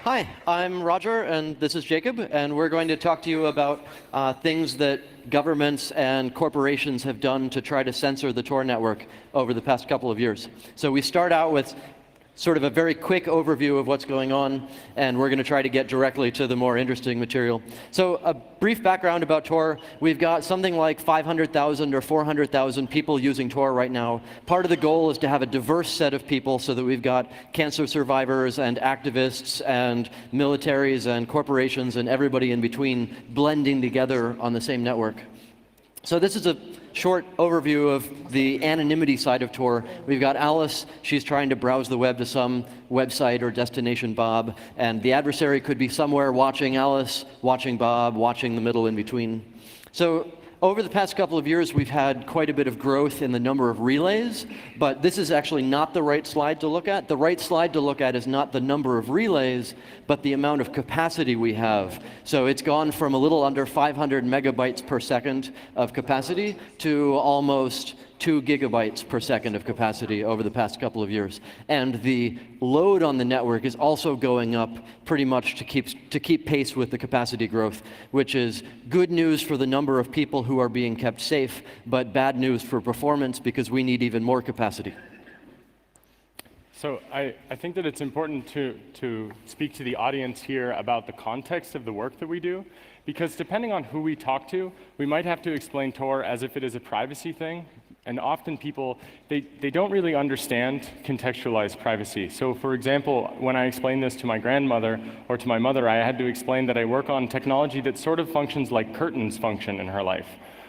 Hi, I'm Roger, and this is Jacob, and we're going to talk to you about things that governments and corporations have done to try to censor the Tor network over the past couple of years. So we start out with sort of a very quick overview of what's going on, and we're going to try to get directly to the more interesting material. So a brief background about Tor. We've got something like 500,000 or 400,000 people using Tor right now. Part of the goal is to have a diverse set of people so that we've got cancer survivors and activists and militaries and corporations and everybody in between blending together on the same network. So this is a short overview of the anonymity side of Tor. We've got Alice. She's trying to browse the web to some website or destination Bob, and the adversary could be somewhere watching Alice, watching Bob, watching the middle in between. So over the past couple of years, we've had quite a bit of growth in the number of relays, but this is actually not the right slide to look at. The right slide to look at is not the number of relays, but the amount of capacity we have. So it's gone from a little under 500 megabytes per second of capacity to almost 2 gigabytes per second of capacity over the past couple of years. And the load on the network is also going up pretty much to keep pace with the capacity growth, which is good news for the number of people who are being kept safe, but bad news for performance because we need even more capacity. So I think that it's important to speak to the audience here about the context of the work that we do, because depending on who we talk to, we might have to explain Tor as if it is a privacy thing. And often people, they don't really understand contextualized privacy. So for example, when I explained this to my grandmother or to my mother, I had to explain that I work on technology that sort of functions like curtains function in her life,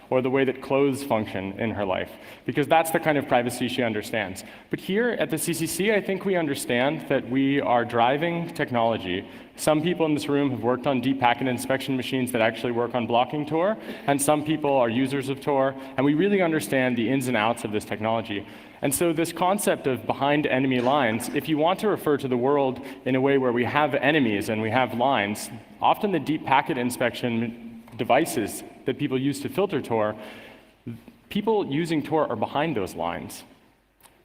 or the way that clothes function in her life, because that's the kind of privacy she understands. But here at the CCC, I think we understand that we are driving technology. Some people in this room have worked on deep packet inspection machines that actually work on blocking Tor, and some people are users of Tor, and we really understand the ins and outs of this technology. And so this concept of behind enemy lines, if you want to refer to the world in a way where we have enemies and we have lines, often the deep packet inspection devices that people use to filter Tor, people using Tor are behind those lines.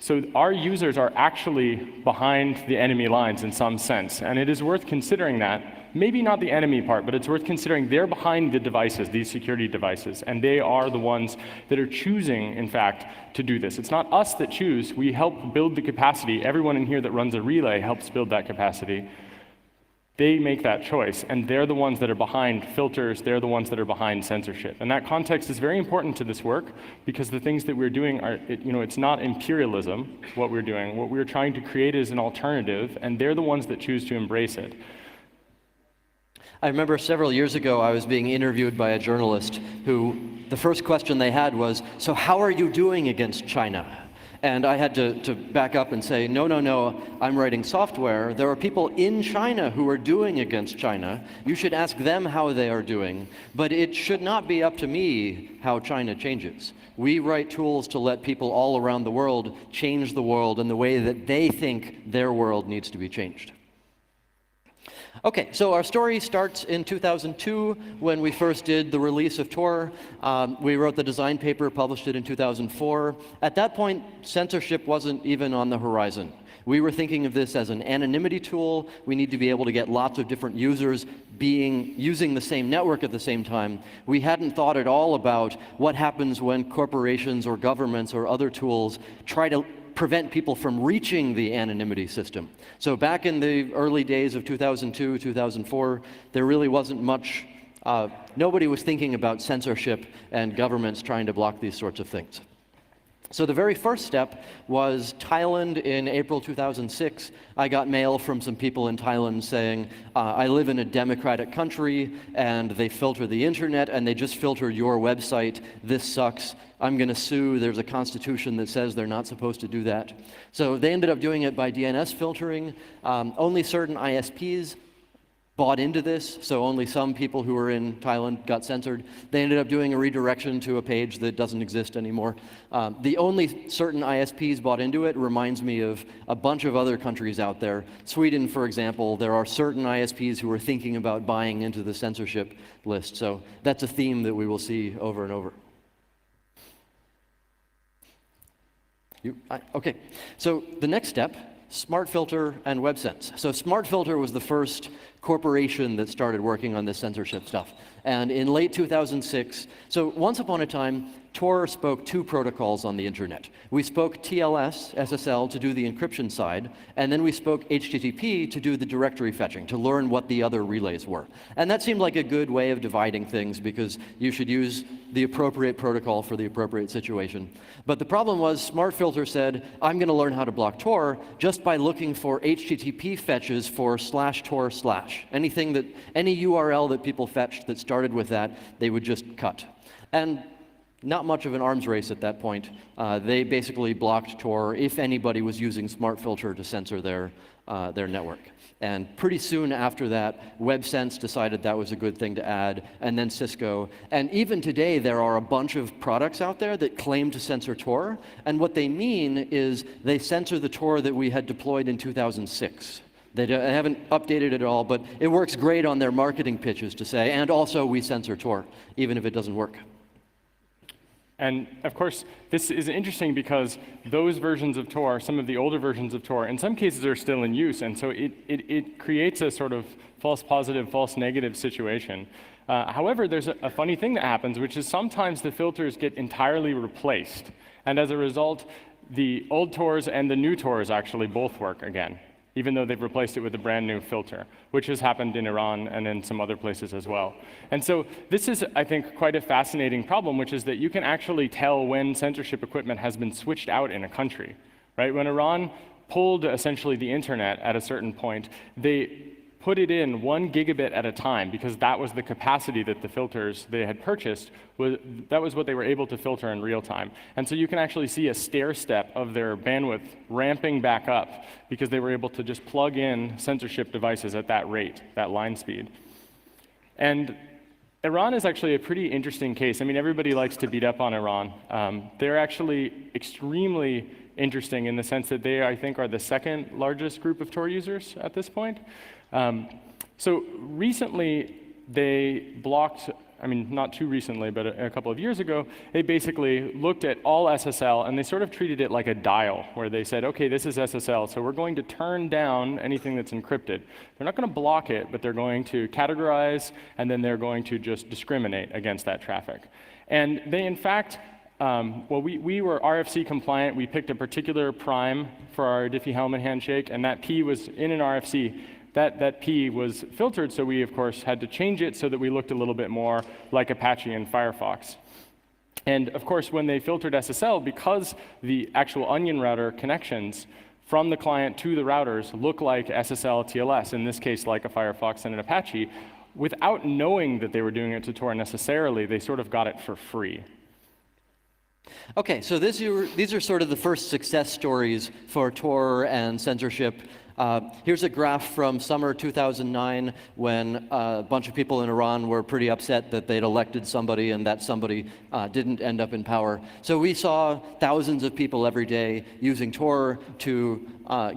So our users are actually behind the enemy lines in some sense, and it is worth considering that. Maybe not the enemy part, but it's worth considering they're behind the devices, these security devices, and they are the ones that are choosing, in fact, to do this. It's not us that choose. We help build the capacity. Everyone in here that runs a relay helps build that capacity. They make that choice, and they're the ones that are behind filters, they're the ones that are behind censorship. And that context is very important to this work, because the things that we're doing are, it's not imperialism, what we're doing. What we're trying to create is an alternative, and they're the ones that choose to embrace it. I remember several years ago, I was being interviewed by a journalist who, the first question they had was, so how are you doing against China? And I had to back up and say, no, I'm writing software. There are people in China who are doing against China. You should ask them how they are doing. But it should not be up to me how China changes. We write tools to let people all around the world change the world in the way that they think their world needs to be changed. Okay, so our story starts in 2002 when we first did the release of Tor. We wrote the design paper, published it in 2004. At that point, censorship wasn't even on the horizon. We were thinking of this as an anonymity tool. We need to be able to get lots of different users using the same network at the same time. We hadn't thought at all about what happens when corporations or governments or other tools try to prevent people from reaching the anonymity system. So back in the early days of 2002, 2004, there really wasn't much, nobody was thinking about censorship and governments trying to block these sorts of things. So the very first step was Thailand in April 2006. I got mail from some people in Thailand saying, I live in a democratic country and they filter the internet and they just filter your website. This sucks. I'm going to sue. There's a constitution that says they're not supposed to do that. So they ended up doing it by DNS filtering. Only certain ISPs bought into this, so only some people who were in Thailand got censored. They ended up doing a redirection to a page that doesn't exist anymore. The only certain ISPs bought into it reminds me of a bunch of other countries out there. Sweden, for example, there are certain ISPs who are thinking about buying into the censorship list. So that's a theme that we will see over and over. Okay, so the next step SmartFilter and WebSense. So SmartFilter was the first corporation that started working on this censorship stuff. And in late 2006, so once upon a time, Tor spoke two protocols on the internet. We spoke TLS, SSL, to do the encryption side, and then we spoke HTTP to do the directory fetching, to learn what the other relays were. And that seemed like a good way of dividing things, because you should use the appropriate protocol for the appropriate situation. But the problem was SmartFilter said, I'm going to learn how to block Tor just by looking for HTTP fetches for /Tor/. Anything that, any URL that people fetched that started with that, they would just cut. And not much of an arms race at that point. They basically blocked Tor if anybody was using SmartFilter to censor their network. And pretty soon after that, WebSense decided that was a good thing to add, and then Cisco. And even today, there are a bunch of products out there that claim to censor Tor. And what they mean is they censor the Tor that we had deployed in 2006. They haven't updated it at all, but it works great on their marketing pitches to say, and also we censor Tor, even if it doesn't work. And of course, this is interesting because those versions of Tor, some of the older versions of Tor, in some cases are still in use, and so it creates a sort of false positive, false negative situation. However, there's a funny thing that happens, which is sometimes the filters get entirely replaced, and as a result, the old Tors and the new Tors actually both work again, even though they've replaced it with a brand new filter, which has happened in Iran and in some other places as well. And so this is, I think, quite a fascinating problem, which is that you can actually tell when censorship equipment has been switched out in a country, right? When Iran pulled essentially the internet at a certain point, they put it in 1 gigabit at a time, because that was the capacity that the filters they had purchased, that was what they were able to filter in real time. And so you can actually see a stair step of their bandwidth ramping back up, because they were able to just plug in censorship devices at that rate, that line speed. And Iran is actually a pretty interesting case. I mean, everybody likes to beat up on Iran. They're actually extremely interesting in the sense that they, I think, are the second largest group of Tor users at this point. So recently, they blocked, I mean, not too recently, but a couple of years ago, they basically looked at all SSL, and they sort of treated it like a dial, where they said, OK, this is SSL, so we're going to turn down anything that's encrypted. They're not going to block it, but they're going to categorize, and then they're going to just discriminate against that traffic. And they, in fact, well, we were RFC compliant. We picked a particular prime for our Diffie-Hellman handshake, and that P was in an RFC. That P was filtered, so we, of course, had to change it so that we looked a little bit more like Apache and Firefox. And, of course, when they filtered SSL, because the actual onion router connections from the client to the routers look like SSL TLS, in this case like a Firefox and an Apache, without knowing that they were doing it to Tor necessarily, they sort of got it for free. OK, so these are sort of the first success stories for Tor and censorship. Here's a graph from summer 2009 when a bunch of people in Iran were pretty upset that they'd elected somebody and that somebody didn't end up in power. So we saw thousands of people every day using Tor to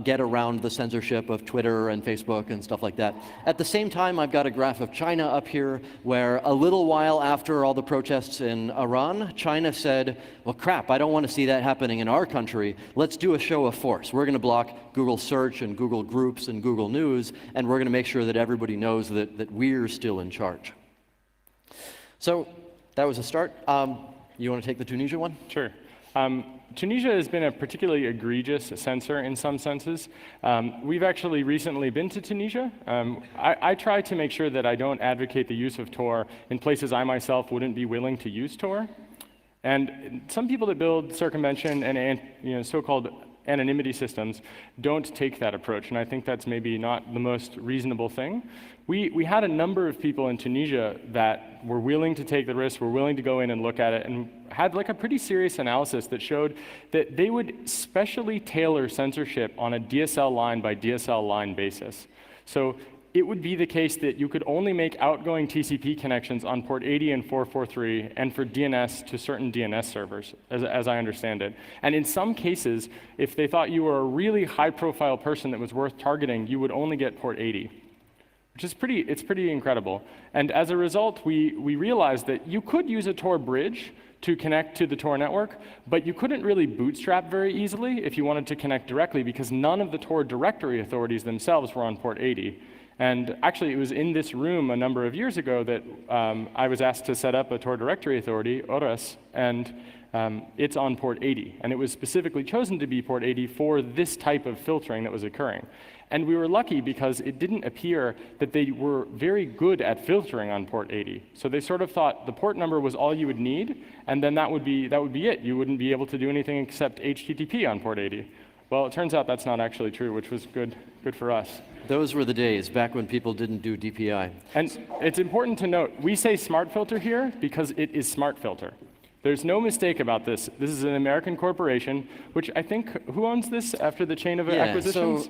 get around the censorship of Twitter and Facebook and stuff like that. At the same time, I've got a graph of China up here where a little while after all the protests in Iran, China said, well, crap, I don't want to see that happening in our country. Let's do a show of force. We're going to block Google Search and Google Groups and Google News, and we're going to make sure that everybody knows that we're still in charge. So that was a start. You want to take the Tunisia one? Sure. Tunisia has been a particularly egregious censor in some senses. We've actually recently been to Tunisia. I try to make sure that I don't advocate the use of Tor in places I myself wouldn't be willing to use Tor. And some people that build circumvention and so-called anonymity systems don't take that approach, and I think that's maybe not the most reasonable thing. We had a number of people in Tunisia that were willing to take the risk, were willing to go in and look at it, and had like a pretty serious analysis that showed that they would specially tailor censorship on a DSL line by DSL line basis. So it would be the case that you could only make outgoing TCP connections on port 80 and 443 and for DNS to certain DNS servers, as I understand it. And in some cases, if they thought you were a really high-profile person that was worth targeting, you would only get port 80, which is pretty incredible. And as a result, we realized that you could use a Tor bridge to connect to the Tor network, but you couldn't really bootstrap very easily if you wanted to connect directly because none of the Tor directory authorities themselves were on port 80. And actually, it was in this room a number of years ago that I was asked to set up a Tor directory authority, ORAS, and it's on port 80. And it was specifically chosen to be port 80 for this type of filtering that was occurring. And we were lucky because it didn't appear that they were very good at filtering on port 80. So they sort of thought the port number was all you would need, and then that would be it. You wouldn't be able to do anything except HTTP on port 80. Well, it turns out that's not actually true, which was good for us. Those were the days, back when people didn't do DPI. And it's important to note, we say smart filter here because it is smart filter. There's no mistake about this. This is an American corporation, which I think, who owns this after the chain of acquisitions?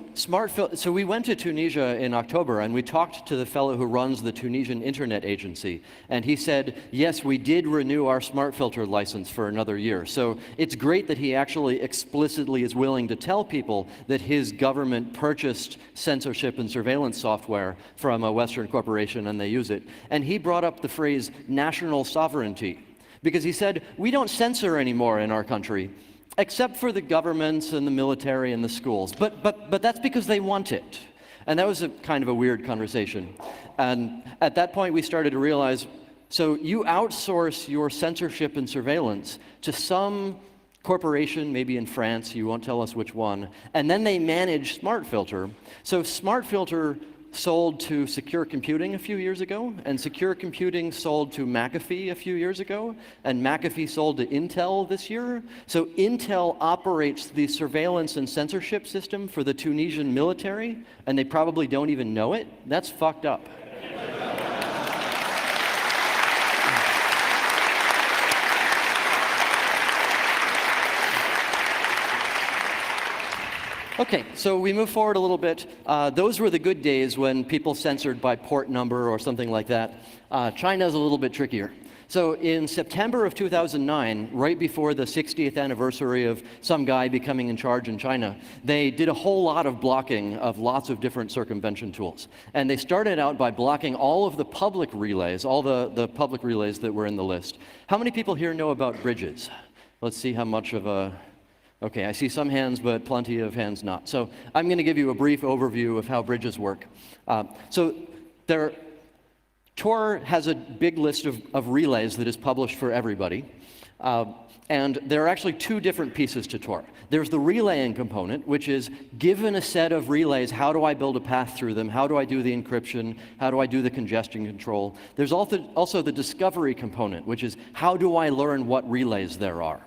So we went to Tunisia in October, and we talked to the fellow who runs the Tunisian Internet Agency. And he said, yes, we did renew our smart filter license for another year. So it's great that he actually explicitly is willing to tell people that his government purchased censorship and surveillance software from a Western corporation, and they use it. And he brought up the phrase national sovereignty, because he said, we don't censor anymore in our country, except for the governments and the military and the schools. But that's because they want it. And that was a kind of a weird conversation. And at that point, we started to realize, so you outsource your censorship and surveillance to some corporation, maybe in France, you won't tell us which one, and then they manage Smart Filter. So Smart Filter sold to Secure Computing a few years ago, and Secure Computing sold to McAfee a few years ago, and McAfee sold to Intel this year. So Intel operates the surveillance and censorship system for the Tunisian military, and they probably don't even know it. That's fucked up. Okay, so we move forward a little bit. Those were the good days when people censored by port number or something like that. China's a little bit trickier. So in September of 2009, right before the 60th anniversary of some guy becoming in charge in China, they did a whole lot of blocking of lots of different circumvention tools. And they started out by blocking all of the public relays, all the public relays that were in the list. How many people here know about bridges? Let's see how much of a... Okay, I see some hands, but plenty of hands not. So I'm going to give you a brief overview of how bridges work. Tor has a big list of relays that is published for everybody. And there are actually two different pieces to Tor. There's the relaying component, which is given a set of relays, how do I build a path through them? How do I do the encryption? How do I do the congestion control? There's also the discovery component, which is how do I learn what relays there are?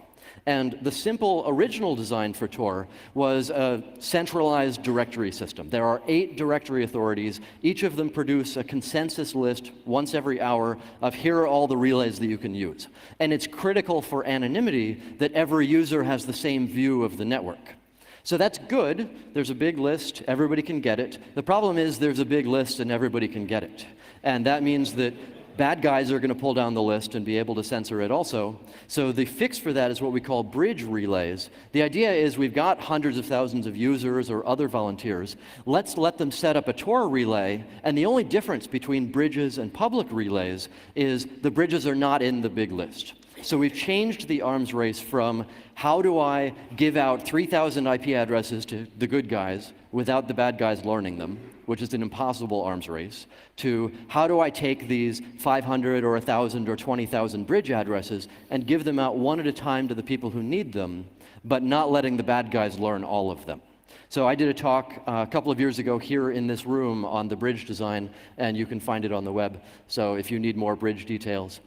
And the simple original design for Tor was a centralized directory system. There are 8 directory authorities. Each of them produce a consensus list once every hour of here are all the relays that you can use. And it's critical for anonymity that every user has the same view of the network. So that's good. There's a big list. Everybody can get it. The problem is there's a big list and everybody can get it. And that means that bad guys are going to pull down the list and be able to censor it also. So the fix for that is what we call bridge relays. The idea is we've got hundreds of thousands of users or other volunteers. Let's let them set up a Tor relay, and the only difference between bridges and public relays is the bridges are not in the big list. So we've changed the arms race from how do I give out 3,000 IP addresses to the good guys without the bad guys learning them, which is an impossible arms race, to how do I take these 500 or 1,000 or 20,000 bridge addresses and give them out one at a time to the people who need them, but not letting the bad guys learn all of them. So I did a talk a couple of years ago here in this room on the bridge design, and you can find it on the web. So if you need more bridge details.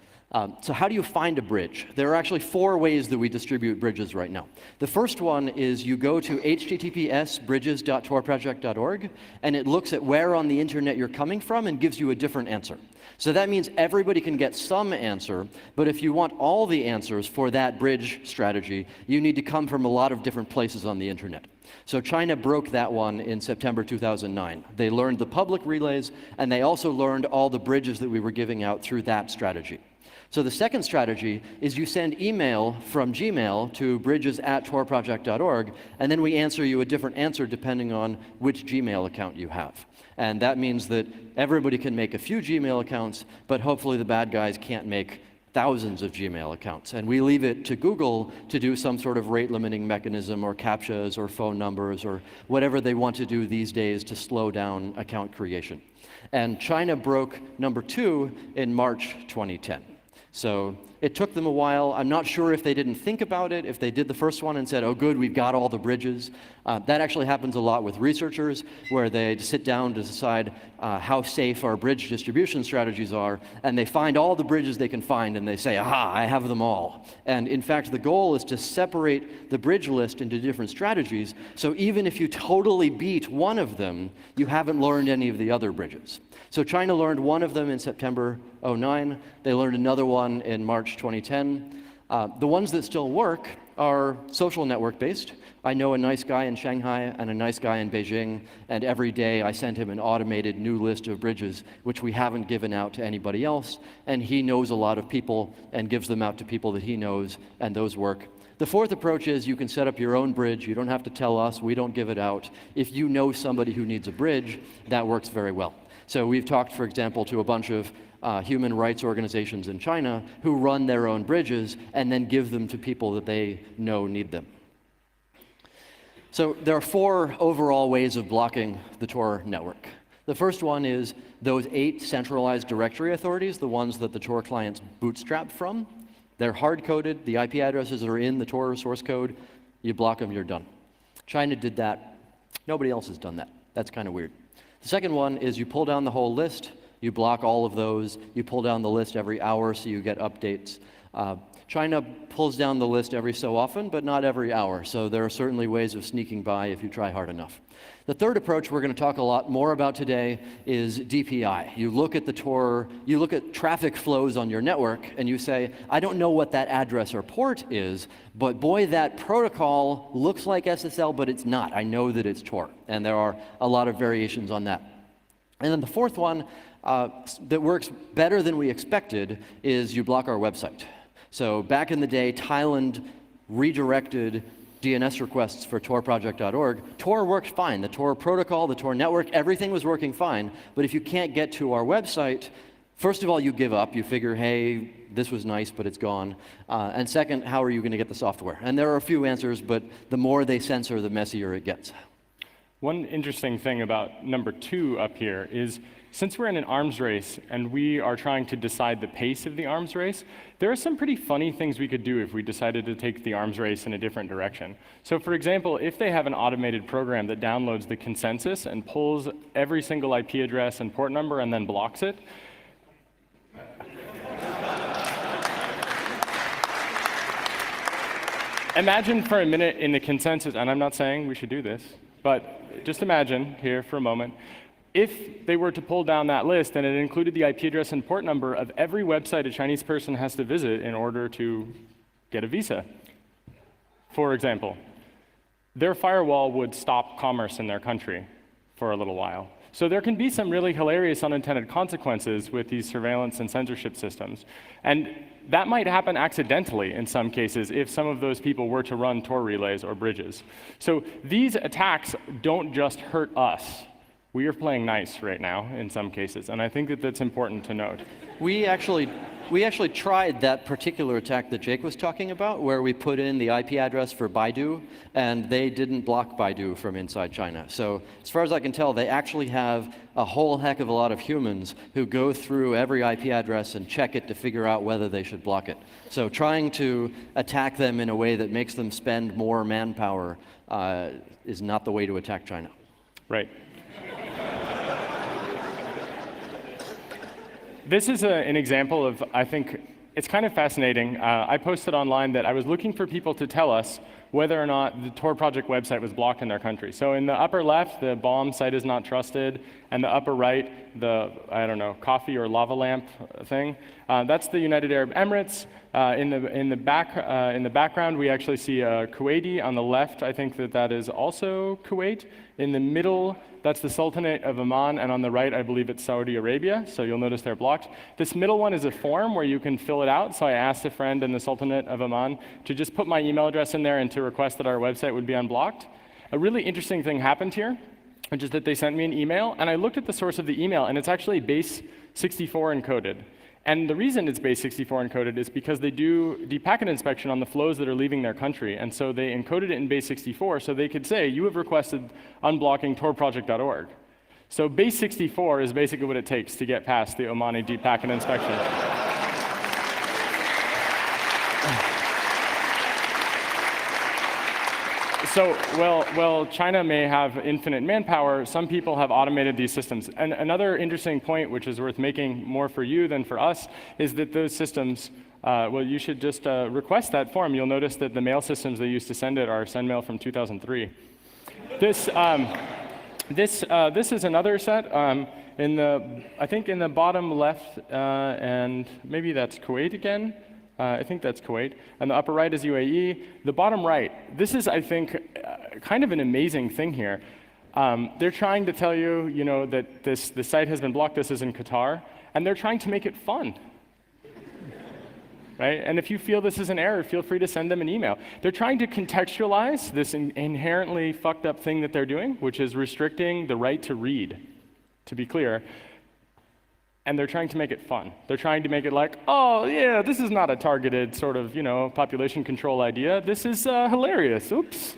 So how do you find a bridge? There are actually 4 ways that we distribute bridges right now. The first one is you go to https://bridges.torproject.org, and it looks at where on the internet you're coming from and gives you a different answer. So that means everybody can get some answer, but if you want all the answers for that bridge strategy, you need to come from a lot of different places on the internet. So China broke that one in September 2009. They learned the public relays, and they also learned all the bridges that we were giving out through that strategy. So the second strategy is you send email from Gmail to bridges@torproject.org, and then we answer you a different answer depending on which Gmail account you have. And that means that everybody can make a few Gmail accounts, but hopefully the bad guys can't make thousands of Gmail accounts. And we leave it to Google to do some sort of rate limiting mechanism or CAPTCHAs or phone numbers or whatever they want to do these days to slow down account creation. And China broke number 2 in March 2010. So it took them a while. I'm not sure if they didn't think about it, if they did the first one and said, oh good, we've got all the bridges. That actually happens a lot with researchers, where they sit down to decide how safe our bridge distribution strategies are, and they find all the bridges they can find, and they say, aha, I have them all. And in fact, the goal is to separate the bridge list into different strategies, so even if you totally beat one of them, you haven't learned any of the other bridges. So China learned one of them in September 2009. They learned another one in March 2010. The ones that still work are social network-based. I know a nice guy in Shanghai and a nice guy in Beijing, and every day I send him an automated new list of bridges, which we haven't given out to anybody else, and he knows a lot of people and gives them out to people that he knows, and those work. The fourth approach is you can set up your own bridge. You don't have to tell us. We don't give it out. If you know somebody who needs a bridge, that works very well. So we've talked, for example, to a bunch of human rights organizations in China who run their own bridges and then give them to people that they know need them. So there are 4 overall ways of blocking the Tor network. The first one is those 8 centralized directory authorities, the ones that the Tor clients bootstrap from. They're hard-coded. The IP addresses are in the Tor source code. You block them, you're done. China did that. Nobody else has done that. That's kind of weird. The second one is you pull down the whole list. You block all of those. You pull down the list every hour so you get updates. China pulls down the list every so often, but not every hour. So there are certainly ways of sneaking by if you try hard enough. The third approach we're going to talk a lot more about today is DPI. You look at the Tor, you look at traffic flows on your network, and you say, I don't know what that address or port is, but boy, that protocol looks like SSL, but it's not. I know that it's Tor. And there are a lot of variations on that. And then the fourth one that works better than we expected is you block our website. So back in the day, Thailand redirected DNS requests for torproject.org. Tor worked fine. The Tor protocol, the Tor network, everything was working fine. But if you can't get to our website, first of all, you give up. You figure, hey, this was nice, but it's gone. And second, how are you going to get the software? And there are a few answers, but the more they censor, the messier it gets. One interesting thing about number 2 up here is, since we're in an arms race and we are trying to decide the pace of the arms race, there are some pretty funny things we could do if we decided to take the arms race in a different direction. So for example, if they have an automated program that downloads the consensus and pulls every single IP address and port number and then blocks it, imagine for a minute in the consensus, and I'm not saying we should do this, but just imagine here for a moment, if they were to pull down that list and it included the IP address and port number of every website a Chinese person has to visit in order to get a visa, for example, their firewall would stop commerce in their country for a little while. So there can be some really hilarious unintended consequences with these surveillance and censorship systems. And that might happen accidentally in some cases if some of those people were to run Tor relays or bridges. So these attacks don't just hurt us. We are playing nice right now in some cases, and I think that that's important to note. We actually tried that particular attack that Jake was talking about, where we put in the IP address for Baidu, and they didn't block Baidu from inside China. So as far as I can tell, they actually have a whole heck of a lot of humans who go through every IP address and check it to figure out whether they should block it. So trying to attack them in a way that makes them spend more manpower is not the way to attack China. Right. This is an example of, I think, it's kind of fascinating. I posted online that I was looking for people to tell us whether or not the Tor project website was blocked in their country. So in the upper left, the bomb site is not trusted, and the upper right, the, I don't know, coffee or lava lamp thing, that's the United Arab Emirates. In the background, we actually see Kuwaiti. On the left, I think that is also Kuwait. In the middle, that's the Sultanate of Oman, and on the right, I believe it's Saudi Arabia, so you'll notice they're blocked. This middle one is a form where you can fill it out, so I asked a friend in the Sultanate of Oman to just put my email address in there and to request that our website would be unblocked. A really interesting thing happened here, which is that they sent me an email, and I looked at the source of the email, and it's actually base 64 encoded. And the reason it's base64 encoded is because they do deep packet inspection on the flows that are leaving their country. And so they encoded it in base64 so they could say, you have requested unblocking torproject.org. So base64 is basically what it takes to get past the Omani deep packet inspection. So, well, China may have infinite manpower. Some people have automated these systems. And another interesting point, which is worth making more for you than for us, is that those systems, well, you should just request that form. You'll notice that the mail systems they use to send it are SendMail from 2003. This is another set. I think in the bottom left, and maybe that's Kuwait again. I think that's Kuwait. And the upper right is UAE. The bottom right, this is, I think, kind of an amazing thing here. They're trying to tell you, that the site has been blocked. This is in Qatar. And they're trying to make it fun. Right? And if you feel this is an error, feel free to send them an email. They're trying to contextualize this inherently fucked up thing that they're doing, which is restricting the right to read, to be clear. And they're trying to make it fun. They're trying to make it like, oh, yeah, this is not a targeted sort of, population control idea. This is hilarious. Oops.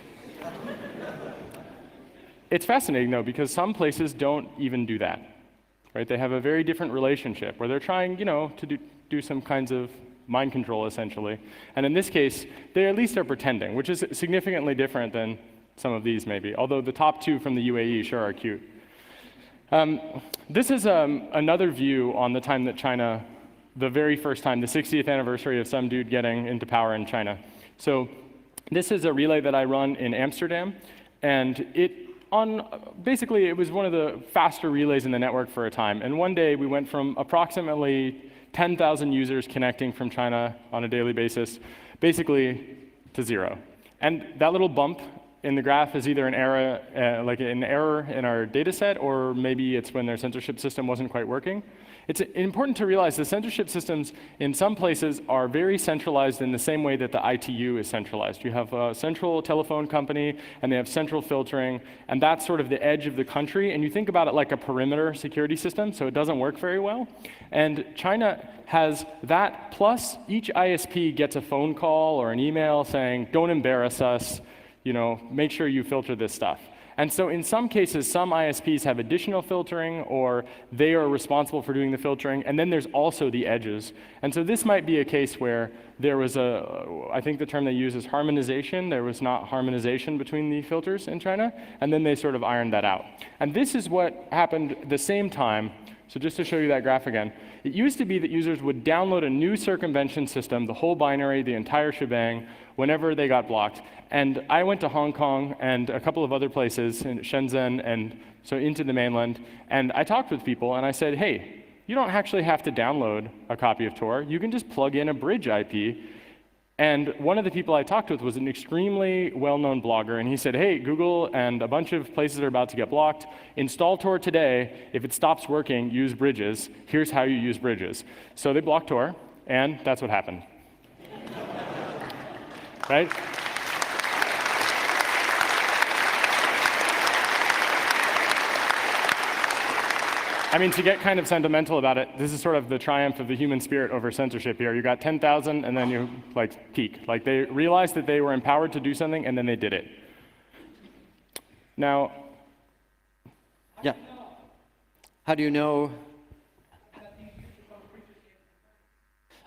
It's fascinating, though, because some places don't even do that. Right? They have a very different relationship where they're trying, to do some kinds of mind control, essentially. And in this case, they at least are pretending, which is significantly different than some of these, maybe. Although the top two from the UAE sure are cute. This is another view on the time that China, the very first time, the 60th anniversary of some dude getting into power in China. So this is a relay that I run in Amsterdam, and basically it was one of the faster relays in the network for a time. And one day we went from approximately 10,000 users connecting from China on a daily basis, basically to 0. And that little bump in the graph is either an error, like an error in our data set, or maybe it's when their censorship system wasn't quite working. It's important to realize the censorship systems in some places are very centralized in the same way that the ITU is centralized. You have a central telephone company, and they have central filtering, and that's sort of the edge of the country. And you think about it like a perimeter security system, so it doesn't work very well. And China has that, plus each ISP gets a phone call or an email saying, don't embarrass us, make sure you filter this stuff. And so in some cases, some ISPs have additional filtering, or they are responsible for doing the filtering, and then there's also the edges. And so this might be a case where there was I think the term they use is harmonization. There was not harmonization between the filters in China, and then they sort of ironed that out. And this is what happened at the same time. So just to show you that graph again, it used to be that users would download a new circumvention system, the whole binary, the entire shebang, whenever they got blocked. And I went to Hong Kong and a couple of other places, in Shenzhen and so into the mainland, and I talked with people and I said, hey, you don't actually have to download a copy of Tor. You can just plug in a bridge IP. And one of the people I talked with was an extremely well-known blogger, and he said, hey, Google and a bunch of places are about to get blocked. Install Tor today. If it stops working, use bridges. Here's how you use bridges. So they blocked Tor, and that's what happened. Right? I mean, to get kind of sentimental about it, this is sort of the triumph of the human spirit over censorship here. You got 10,000, and then you peak. Like they realized that they were empowered to do something, and then they did it. Now, yeah. How do you know?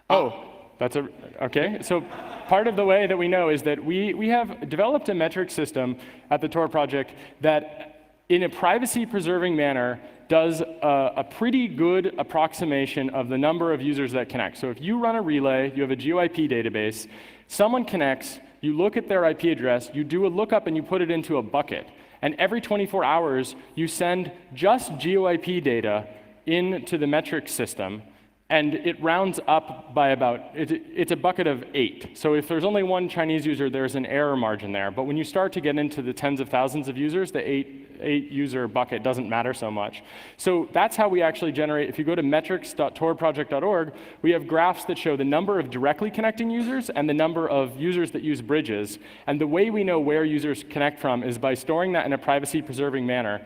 Oh, that's okay. So part of the way that we know is that we have developed a metric system at the Tor project that, in a privacy-preserving manner, does a pretty good approximation of the number of users that connect. So if you run a relay, you have a GeoIP database, someone connects, you look at their IP address, you do a lookup and you put it into a bucket. And every 24 hours, you send just GeoIP data into the metric system, and it rounds up by about, it's a bucket of 8. So if there's only one Chinese user, there's an error margin there. But when you start to get into the tens of thousands of users, the 8 user bucket doesn't matter so much. So that's how we actually generate. If you go to metrics.torproject.org, we have graphs that show the number of directly connecting users and the number of users that use bridges. And the way we know where users connect from is by storing that in a privacy-preserving manner.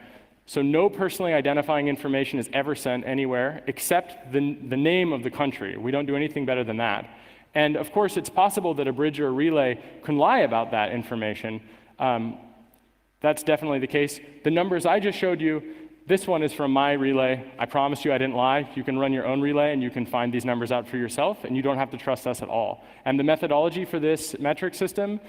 So no personally identifying information is ever sent anywhere except the name of the country. We don't do anything better than that. And of course, it's possible that a bridge or a relay can lie about that information. That's definitely the case. The numbers I just showed you, this one is from my relay. I promise you I didn't lie. You can run your own relay and you can find these numbers out for yourself, and you don't have to trust us at all. And the methodology for this metric system,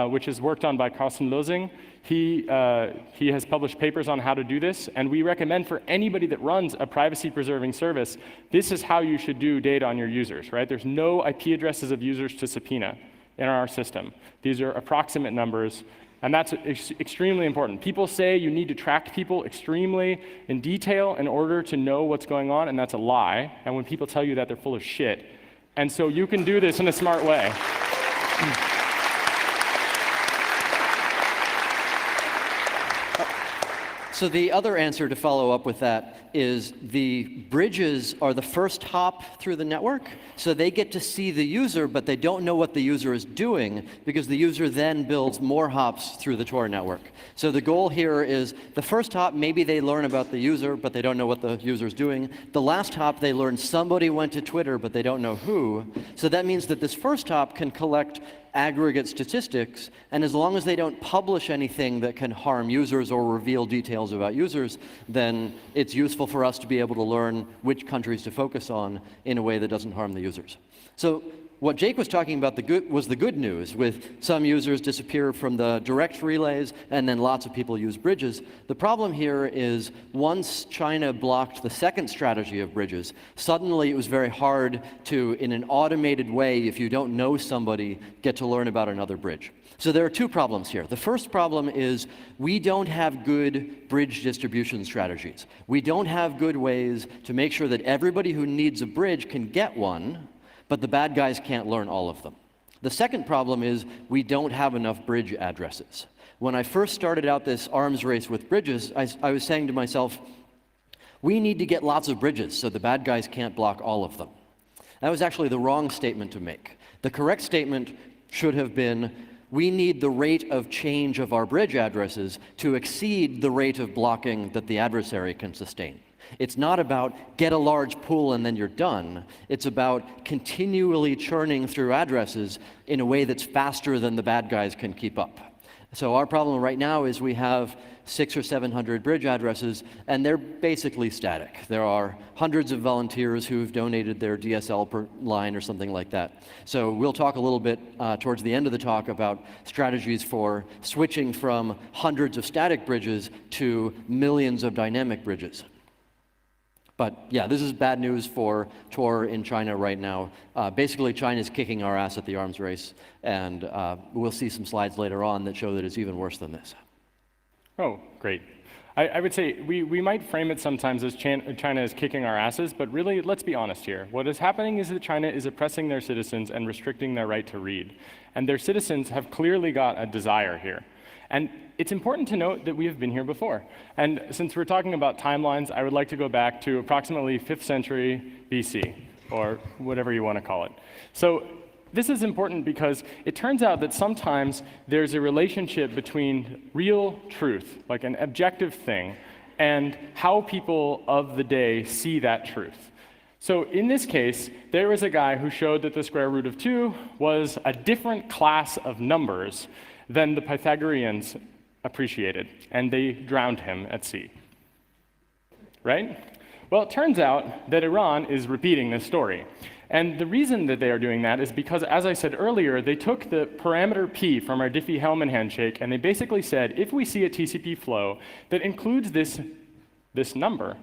which is worked on by Carsten Losing, he has published papers on how to do this, and we recommend for anybody that runs a privacy-preserving service, this is how you should do data on your users, right? There's no IP addresses of users to subpoena in our system. These are approximate numbers. And that's extremely important. People say you need to track people extremely in detail in order to know what's going on, and that's a lie. And when people tell you that, they're full of shit. And so you can do this in a smart way. So the other answer to follow up with that is the bridges are the first hop through the network, so they get to see the user, but they don't know what the user is doing, because the user then builds more hops through the Tor network. So the goal here is the first hop, maybe they learn about the user, but they don't know what the user is doing. The last hop, they learn somebody went to Twitter, but they don't know who. So that means that this first hop can collect aggregate statistics, and as long as they don't publish anything that can harm users or reveal details about users, then it's useful for us to be able to learn which countries to focus on in a way that doesn't harm the users. So what Jake was talking about was the good news, with some users disappear from the direct relays, and then lots of people use bridges. The problem here is once China blocked the second strategy of bridges, suddenly it was very hard to, in an automated way, if you don't know somebody, get to learn about another bridge. So there are two problems here. The first problem is we don't have good bridge distribution strategies. We don't have good ways to make sure that everybody who needs a bridge can get one, but the bad guys can't learn all of them. The second problem is we don't have enough bridge addresses. When I first started out this arms race with bridges, I was saying to myself, we need to get lots of bridges so the bad guys can't block all of them. That was actually the wrong statement to make. The correct statement should have been, we need the rate of change of our bridge addresses to exceed the rate of blocking that the adversary can sustain. It's not about get a large pool and then you're done. It's about continually churning through addresses in a way that's faster than the bad guys can keep up. So our problem right now is we have 600 or 700 bridge addresses, and they're basically static. There are hundreds of volunteers who've donated their DSL per line or something like that. So we'll talk a little bit towards the end of the talk about strategies for switching from hundreds of static bridges to millions of dynamic bridges. But yeah, this is bad news for Tor in China right now. Basically, China's kicking our ass at the arms race, and we'll see some slides later on that show that it's even worse than this. Oh, great. I would say we might frame it sometimes as China is kicking our asses, but really, let's be honest here. What is happening is that China is oppressing their citizens and restricting their right to read. And their citizens have clearly got a desire here. And it's important to note that we have been here before. And since we're talking about timelines, I would like to go back to approximately 5th century BC, or whatever you want to call it. So this is important because it turns out that sometimes there's a relationship between real truth, like an objective thing, and how people of the day see that truth. So in this case, there was a guy who showed that the square root of 2 was a different class of numbers than the Pythagoreans appreciated, and they drowned him at sea. Right? Well, it turns out that Iran is repeating this story. And the reason that they are doing that is because, as I said earlier, they took the parameter P from our Diffie-Hellman handshake, and they basically said, if we see a TCP flow that includes this number,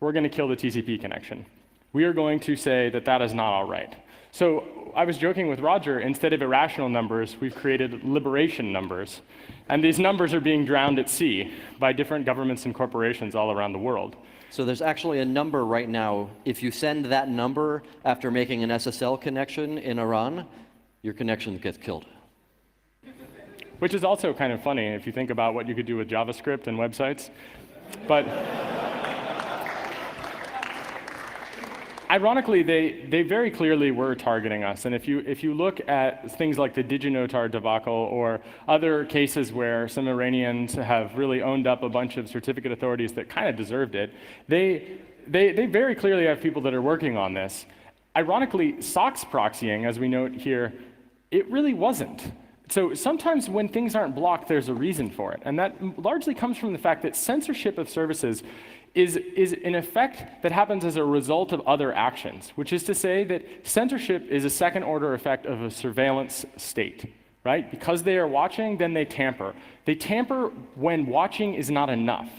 we're going to kill the TCP connection. We are going to say that that is not all right. So I was joking with Roger, instead of irrational numbers, we've created liberation numbers. And these numbers are being drowned at sea by different governments and corporations all around the world. So there's actually a number right now. If you send that number after making an SSL connection in Iran, your connection gets killed. Which is also kind of funny if you think about what you could do with JavaScript and websites. But ironically, they very clearly were targeting us. And if you look at things like the DigiNotar debacle or other cases where some Iranians have really owned up a bunch of certificate authorities that kind of deserved it, they very clearly have people that are working on this. Ironically, SOX proxying, as we note here, it really wasn't. So sometimes when things aren't blocked, there's a reason for it. And that largely comes from the fact that censorship of services is an effect that happens as a result of other actions, which is to say that censorship is a second-order effect of a surveillance state, right? Because they are watching, then they tamper. They tamper when watching is not enough.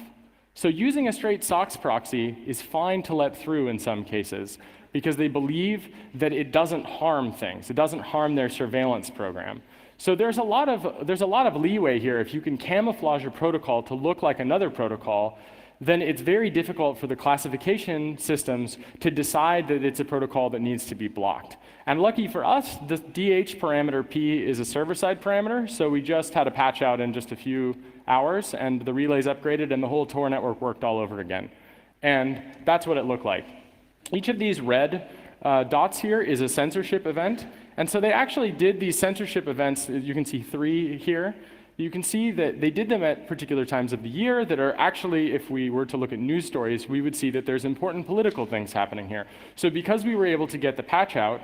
So using a straight SOX proxy is fine to let through in some cases because they believe that it doesn't harm things. It doesn't harm their surveillance program. So there's a lot of leeway here. If you can camouflage a protocol to look like another protocol, then it's very difficult for the classification systems to decide that it's a protocol that needs to be blocked. And lucky for us, the DH parameter P is a server-side parameter, so we just had a patch out in just a few hours, and the relays upgraded, and the whole Tor network worked all over again. And that's what it looked like. Each of these red dots here is a censorship event, and so they actually did these censorship events. You can see 3 here. You can see that they did them at particular times of the year that are actually, if we were to look at news stories, we would see that there's important political things happening here. So because we were able to get the patch out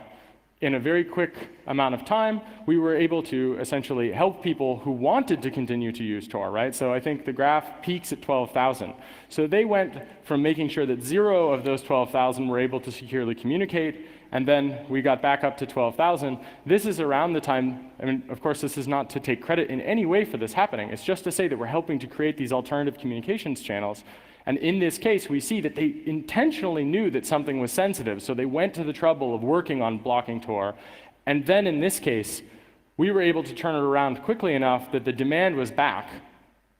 in a very quick amount of time, we were able to essentially help people who wanted to continue to use Tor, right? So I think the graph peaks at 12,000. So they went from making sure that 0 of those 12,000 were able to securely communicate, and then we got back up to 12,000. This is around the time, I mean, of course, this is not to take credit in any way for this happening. It's just to say that we're helping to create these alternative communications channels. And in this case, we see that they intentionally knew that something was sensitive, so they went to the trouble of working on blocking Tor. And then in this case, we were able to turn it around quickly enough that the demand was back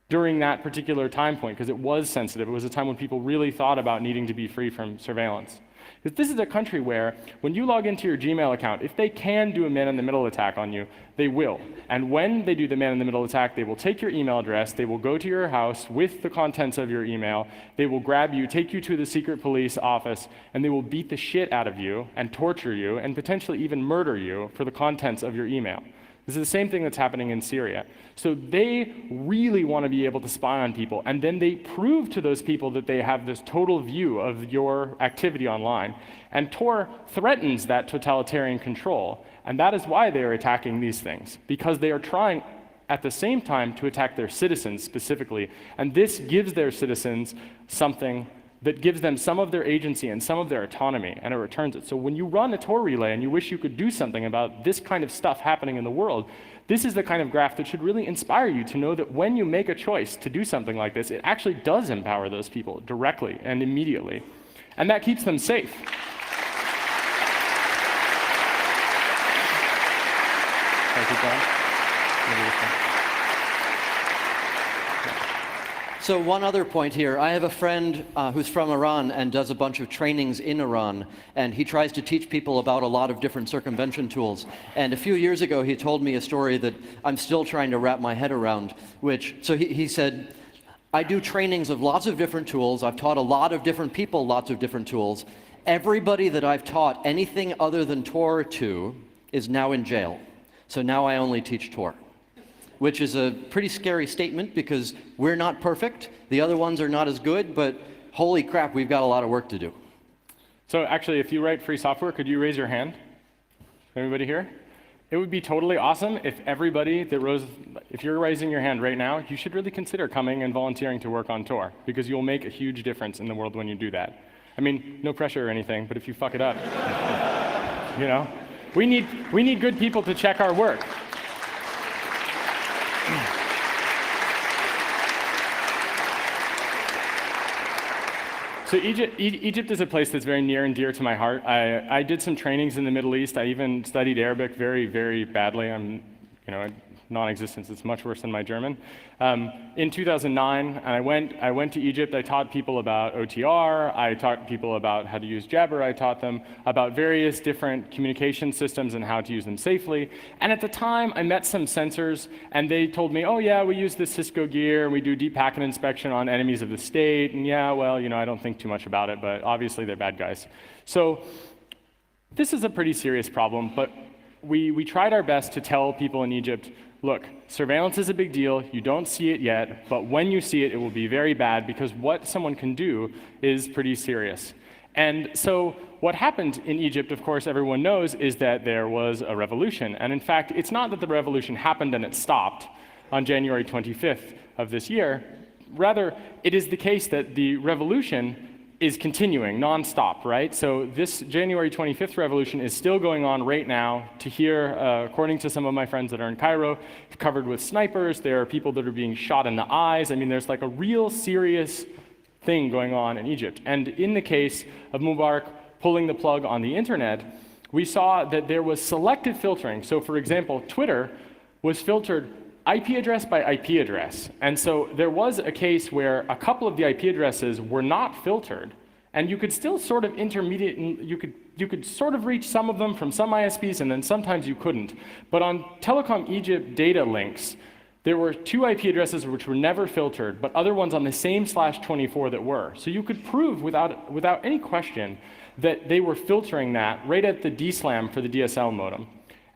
during that particular time point, because it was sensitive. It was a time when people really thought about needing to be free from surveillance. Because this is a country where, when you log into your Gmail account, if they can do a man-in-the-middle attack on you, they will. And when they do the man-in-the-middle attack, they will take your email address, they will go to your house with the contents of your email, they will grab you, take you to the secret police office, and they will beat the shit out of you and torture you and potentially even murder you for the contents of your email. This is the same thing that's happening in Syria. So they really want to be able to spy on people, and then they prove to those people that they have this total view of your activity online. And Tor threatens that totalitarian control, and that is why they are attacking these things, because they are trying at the same time to attack their citizens specifically, and this gives their citizens something that gives them some of their agency and some of their autonomy, and it returns it. So when you run a Tor relay and you wish you could do something about this kind of stuff happening in the world, this is the kind of graph that should really inspire you to know that when you make a choice to do something like this, it actually does empower those people directly and immediately. And that keeps them safe. Thank you, John. So one other point here. I have a friend who's from Iran and does a bunch of trainings in Iran, and he tries to teach people about a lot of different circumvention tools. And a few years ago, he told me a story that I'm still trying to wrap my head around, so he said, I do trainings of lots of different tools. I've taught a lot of different people lots of different tools. Everybody that I've taught anything other than Tor to is now in jail. So now I only teach Tor. Which is a pretty scary statement because we're not perfect, the other ones are not as good, but holy crap, we've got a lot of work to do. So actually, if you write free software, could you raise your hand? Everybody here? It would be totally awesome if everybody if you're raising your hand right now, you should really consider coming and volunteering to work on Tor, because you'll make a huge difference in the world when you do that. I mean, no pressure or anything, but if you fuck it up, you know? We need good people to check our work. So Egypt is a place that's very near and dear to my heart. I did some trainings in the Middle East. I even studied Arabic very, very badly. non-existence. It's much worse than my German. In 2009, and I went to Egypt. I taught people about OTR. I taught people about how to use Jabber. I taught them about various different communication systems and how to use them safely. And at the time, I met some censors, and they told me, oh yeah, we use the Cisco gear, and we do deep packet inspection on enemies of the state. And yeah, well, I don't think too much about it, but obviously they're bad guys. So this is a pretty serious problem, but we tried our best to tell people in Egypt, look, surveillance is a big deal. You don't see it yet, but when you see it, it will be very bad because what someone can do is pretty serious. And so what happened in Egypt, of course, everyone knows, is that there was a revolution. And in fact, it's not that the revolution happened and it stopped on January 25th of this year. Rather, it is the case that the revolution is continuing nonstop, right? So this January 25th revolution is still going on right now. To hear, according to some of my friends that are in Cairo, covered with snipers. There are people that are being shot in the eyes. I mean, there's like a real serious thing going on in Egypt. And in the case of Mubarak pulling the plug on the internet, we saw that there was selective filtering. So for example, Twitter was filtered IP address by IP address. And so there was a case where a couple of the IP addresses were not filtered, and you could still sort of you could sort of reach some of them from some ISPs, and then sometimes you couldn't. But on Telecom Egypt data links, there were 2 IP addresses which were never filtered, but other ones on the same /24 that were. So you could prove without any question that they were filtering that right at the DSLAM for the DSL modem.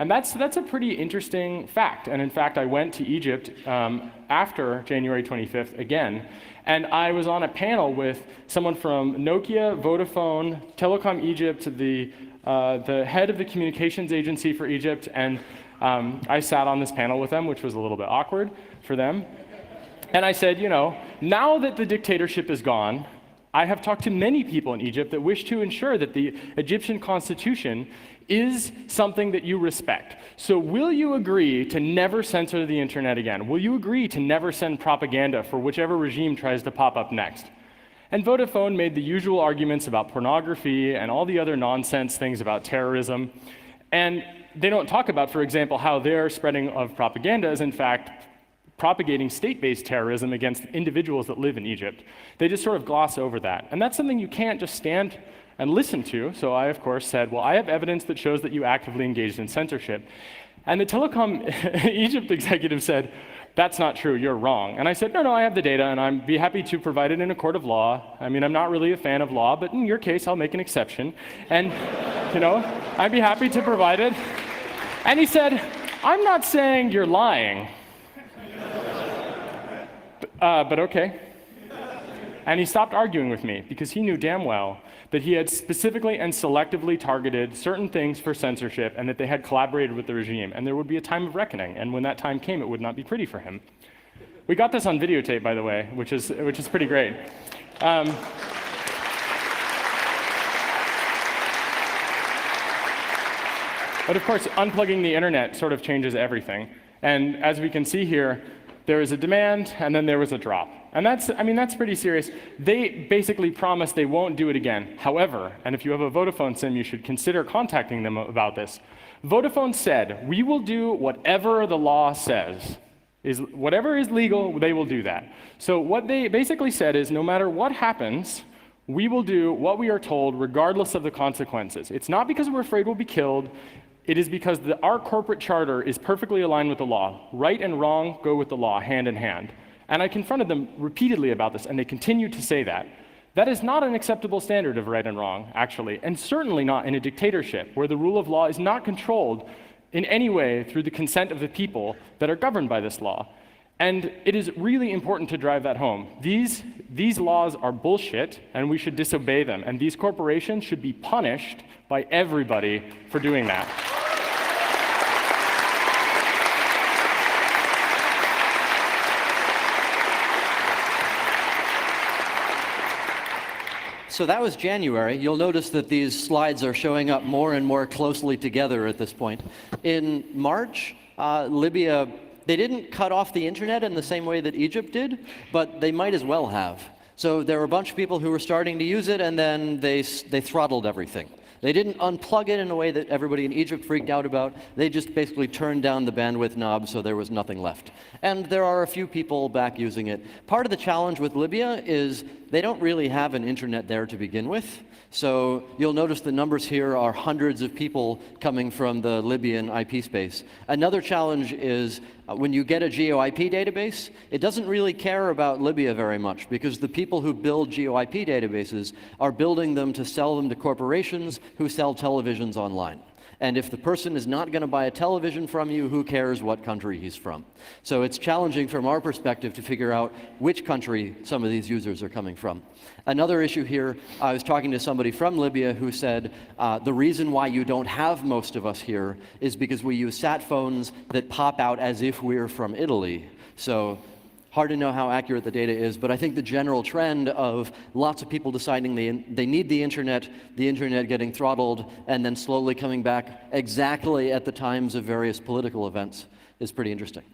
And that's a pretty interesting fact. And in fact, I went to Egypt after January 25th again, and I was on a panel with someone from Nokia, Vodafone, Telecom Egypt, the head of the communications agency for Egypt, and I sat on this panel with them, which was a little bit awkward for them. And I said, now that the dictatorship is gone, I have talked to many people in Egypt that wish to ensure that the Egyptian constitution is something that you respect. So will you agree to never censor the internet again? Will you agree to never send propaganda for whichever regime tries to pop up next? And Vodafone made the usual arguments about pornography and all the other nonsense things about terrorism. And they don't talk about, for example, how their spreading of propaganda is in fact propagating state-based terrorism against individuals that live in Egypt. They just sort of gloss over that. And that's something you can't just stand and listen to. So I, of course, said, well, I have evidence that shows that you actively engaged in censorship. And the Telecom Egypt executive said, that's not true, you're wrong. And I said, no, I have the data, and I'd be happy to provide it in a court of law. I mean, I'm not really a fan of law, but in your case, I'll make an exception. And, I'd be happy to provide it. And he said, I'm not saying you're lying, but okay. And he stopped arguing with me because he knew damn well that he had specifically and selectively targeted certain things for censorship and that they had collaborated with the regime. And there would be a time of reckoning. And when that time came, it would not be pretty for him. We got this on videotape, by the way, which is pretty great. But of course, unplugging the internet sort of changes everything. And as we can see here, there was a demand, and then there was a drop. And that's pretty serious. They basically promised they won't do it again. However, and if you have a Vodafone SIM, you should consider contacting them about this. Vodafone said, we will do whatever the law says. Whatever is legal, they will do that. So what they basically said is, no matter what happens, we will do what we are told regardless of the consequences. It's not because we're afraid we'll be killed. It is because our corporate charter is perfectly aligned with the law. Right and wrong go with the law, hand in hand. And I confronted them repeatedly about this, and they continue to say that. That is not an acceptable standard of right and wrong, actually, and certainly not in a dictatorship, where the rule of law is not controlled in any way through the consent of the people that are governed by this law. And it is really important to drive that home. These laws are bullshit, and we should disobey them. And these corporations should be punished by everybody for doing that. So that was January. You'll notice that these slides are showing up more and more closely together at this point. In March, Libya, they didn't cut off the internet in the same way that Egypt did, but they might as well have. So there were a bunch of people who were starting to use it, and then they throttled everything. They didn't unplug it in a way that everybody in Egypt freaked out about. They just basically turned down the bandwidth knob so there was nothing left. And there are a few people back using it. Part of the challenge with Libya is they don't really have an internet there to begin with. So you'll notice the numbers here are hundreds of people coming from the Libyan IP space. Another challenge is when you get a GeoIP database, it doesn't really care about Libya very much because the people who build GeoIP databases are building them to sell them to corporations who sell televisions online. And if the person is not going to buy a television from you, who cares what country he's from? So it's challenging from our perspective to figure out which country some of these users are coming from. Another issue here, I was talking to somebody from Libya who said, the reason why you don't have most of us here is because we use sat phones that pop out as if we're from Italy. So hard to know how accurate the data is, but I think the general trend of lots of people deciding they need the internet getting throttled, and then slowly coming back exactly at the times of various political events is pretty interesting.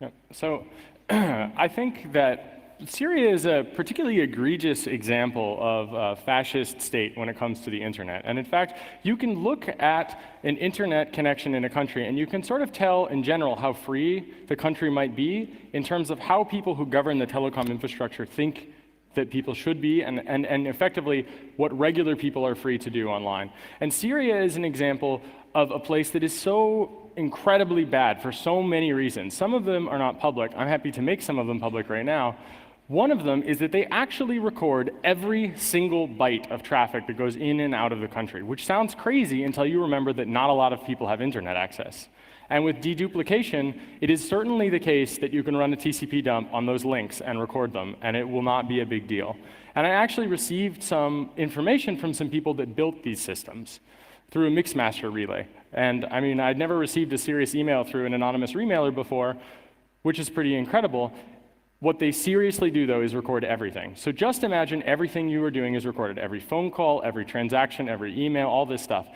Yeah. So I think that Syria is a particularly egregious example of a fascist state when it comes to the internet. And in fact, you can look at an internet connection in a country and you can sort of tell in general how free the country might be in terms of how people who govern the telecom infrastructure think that people should be, and effectively what regular people are free to do online. And Syria is an example of a place that is so incredibly bad for so many reasons. Some of them are not public. I'm happy to make some of them public right now. One of them is that they actually record every single byte of traffic that goes in and out of the country, which sounds crazy until you remember that not a lot of people have internet access. And with deduplication, it is certainly the case that you can run a TCP dump on those links and record them, and it will not be a big deal. And I actually received some information from some people that built these systems through a Mixmaster relay. And I mean, I'd never received a serious email through an anonymous remailer before, which is pretty incredible. What they seriously do, though, is record everything. So just imagine everything you are doing is recorded. Every phone call, every transaction, every email, all this stuff.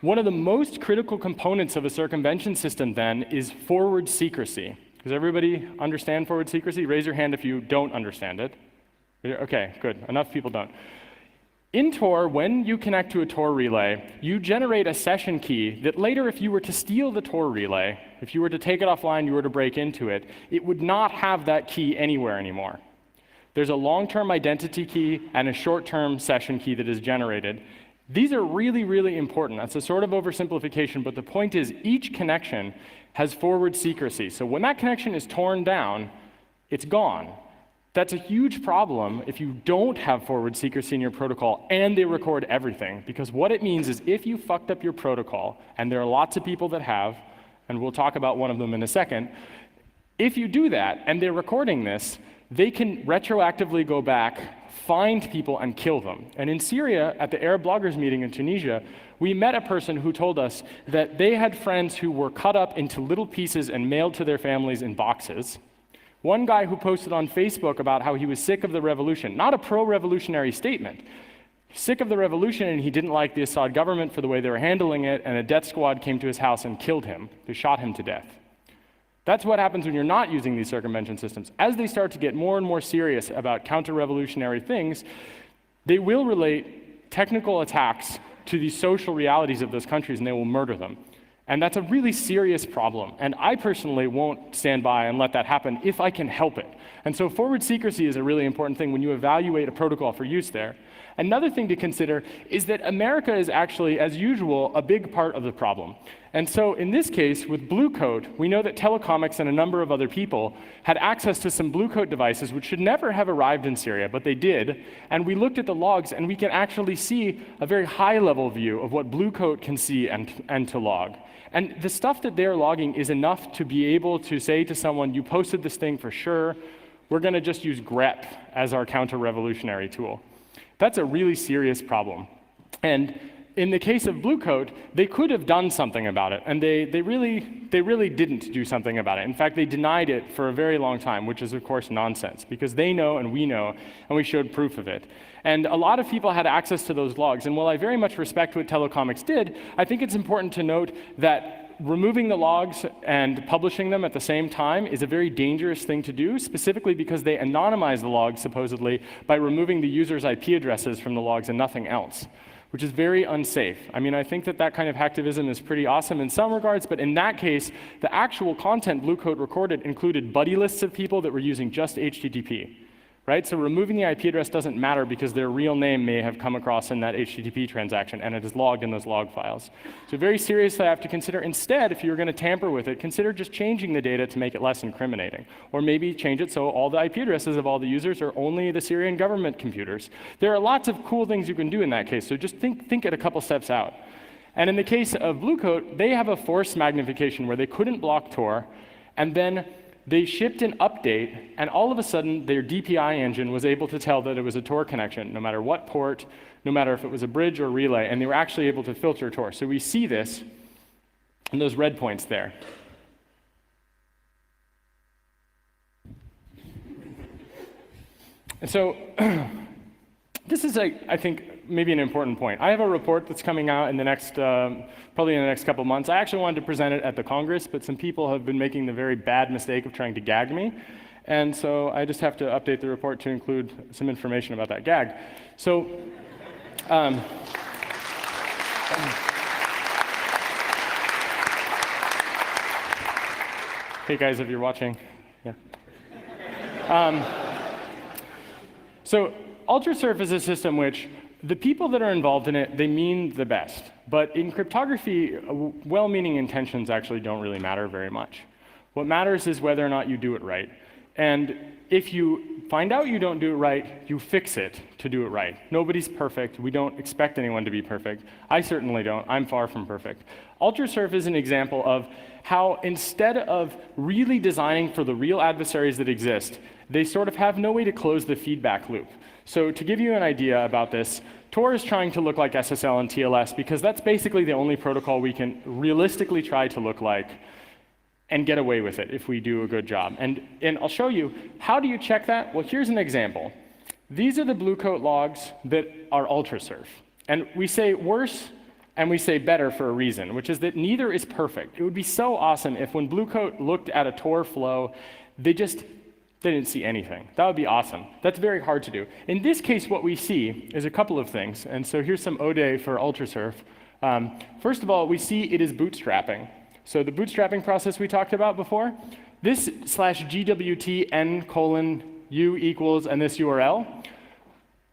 One of the most critical components of a circumvention system, then, is forward secrecy. Does everybody understand forward secrecy? Raise your hand if you don't understand it. Okay, good. Enough people don't. In Tor, when you connect to a Tor relay, you generate a session key that later, if you were to steal the Tor relay, if you were to take it offline, you were to break into it, it would not have that key anywhere anymore. There's a long-term identity key and a short-term session key that is generated. These are really, really important. That's a sort of oversimplification, but the point is each connection has forward secrecy. So when that connection is torn down, it's gone. That's a huge problem if you don't have forward secrecy in your protocol and they record everything, because what it means is if you fucked up your protocol, and there are lots of people that have, and we'll talk about one of them in a second, if you do that and they're recording this, they can retroactively go back, find people, and kill them. And in Syria, at the Arab bloggers meeting in Tunisia, we met a person who told us that they had friends who were cut up into little pieces and mailed to their families in boxes. One guy who posted on Facebook about how he was sick of the revolution, not a pro-revolutionary statement, sick of the revolution, and he didn't like the Assad government for the way they were handling it, and a death squad came to his house and killed him. They shot him to death. That's what happens when you're not using these circumvention systems. As they start to get more and more serious about counter-revolutionary things, they will relate technical attacks to the social realities of those countries, and they will murder them. And that's a really serious problem. And I personally won't stand by and let that happen if I can help it. And so forward secrecy is a really important thing when you evaluate a protocol for use there. Another thing to consider is that America is actually, as usual, a big part of the problem. And so in this case, with Blue Coat, we know that Telecomics and a number of other people had access to some Blue Coat devices which should never have arrived in Syria, but they did. And we looked at the logs, and we can actually see a very high-level view of what Blue Coat can see and to log. And the stuff that they're logging is enough to be able to say to someone, you posted this thing for sure, we're going to just use grep as our counter-revolutionary tool. That's a really serious problem. And in the case of Blue Coat, they could have done something about it, and they really didn't do something about it. In fact, they denied it for a very long time, which is, of course, nonsense, because they know and we know, and we showed proof of it. And a lot of people had access to those logs, and while I very much respect what Telecomics did, I think it's important to note that removing the logs and publishing them at the same time is a very dangerous thing to do, specifically because they anonymize the logs, supposedly, by removing the user's IP addresses from the logs and nothing else, which is very unsafe. I mean, I think that that kind of hacktivism is pretty awesome in some regards, but in that case, the actual content Blue Coat recorded included buddy lists of people that were using just HTTP. Right? So removing the IP address doesn't matter because their real name may have come across in that HTTP transaction, and it is logged in those log files. So very seriously, I have to consider instead, if you're going to tamper with it, consider just changing the data to make it less incriminating. Or maybe change it so all the IP addresses of all the users are only the Syrian government computers. There are lots of cool things you can do in that case, so just think it a couple steps out. And in the case of Blue Coat, they have a force magnification where they couldn't block Tor, and then they shipped an update, and all of a sudden, their DPI engine was able to tell that it was a Tor connection, no matter what port, no matter if it was a bridge or relay, and they were actually able to filter Tor. So we see this in those red points there. And so this is, I think, maybe an important point. I have a report that's coming out in the next, probably in the next couple months. I actually wanted to present it at the Congress, but some people have been making the very bad mistake of trying to gag me. And so I just have to update the report to include some information about that gag. So, hey guys, if you're watching, yeah. So UltraSurf is a system which the people that are involved in it, they mean the best. But in cryptography, well-meaning intentions actually don't really matter very much. What matters is whether or not you do it right. And if you find out you don't do it right, you fix it to do it right. Nobody's perfect. We don't expect anyone to be perfect. I certainly don't. I'm far from perfect. UltraSurf is an example of how instead of really designing for the real adversaries that exist, they sort of have no way to close the feedback loop. So to give you an idea about this, Tor is trying to look like SSL and TLS because that's basically the only protocol we can realistically try to look like and get away with it if we do a good job. And I'll show you, how do you check that? Well, here's an example. These are the Blue Coat logs that are UltraSurf. And we say worse and we say better for a reason, which is that neither is perfect. It would be so awesome if when Blue Coat looked at a Tor flow, they didn't see anything. That would be awesome. That's very hard to do. In this case, what we see is a couple of things. And so here's some ODE for UltraSurf. First of all, we see it is bootstrapping. So the bootstrapping process we talked about before, this /gwt n:/u equals and this URL,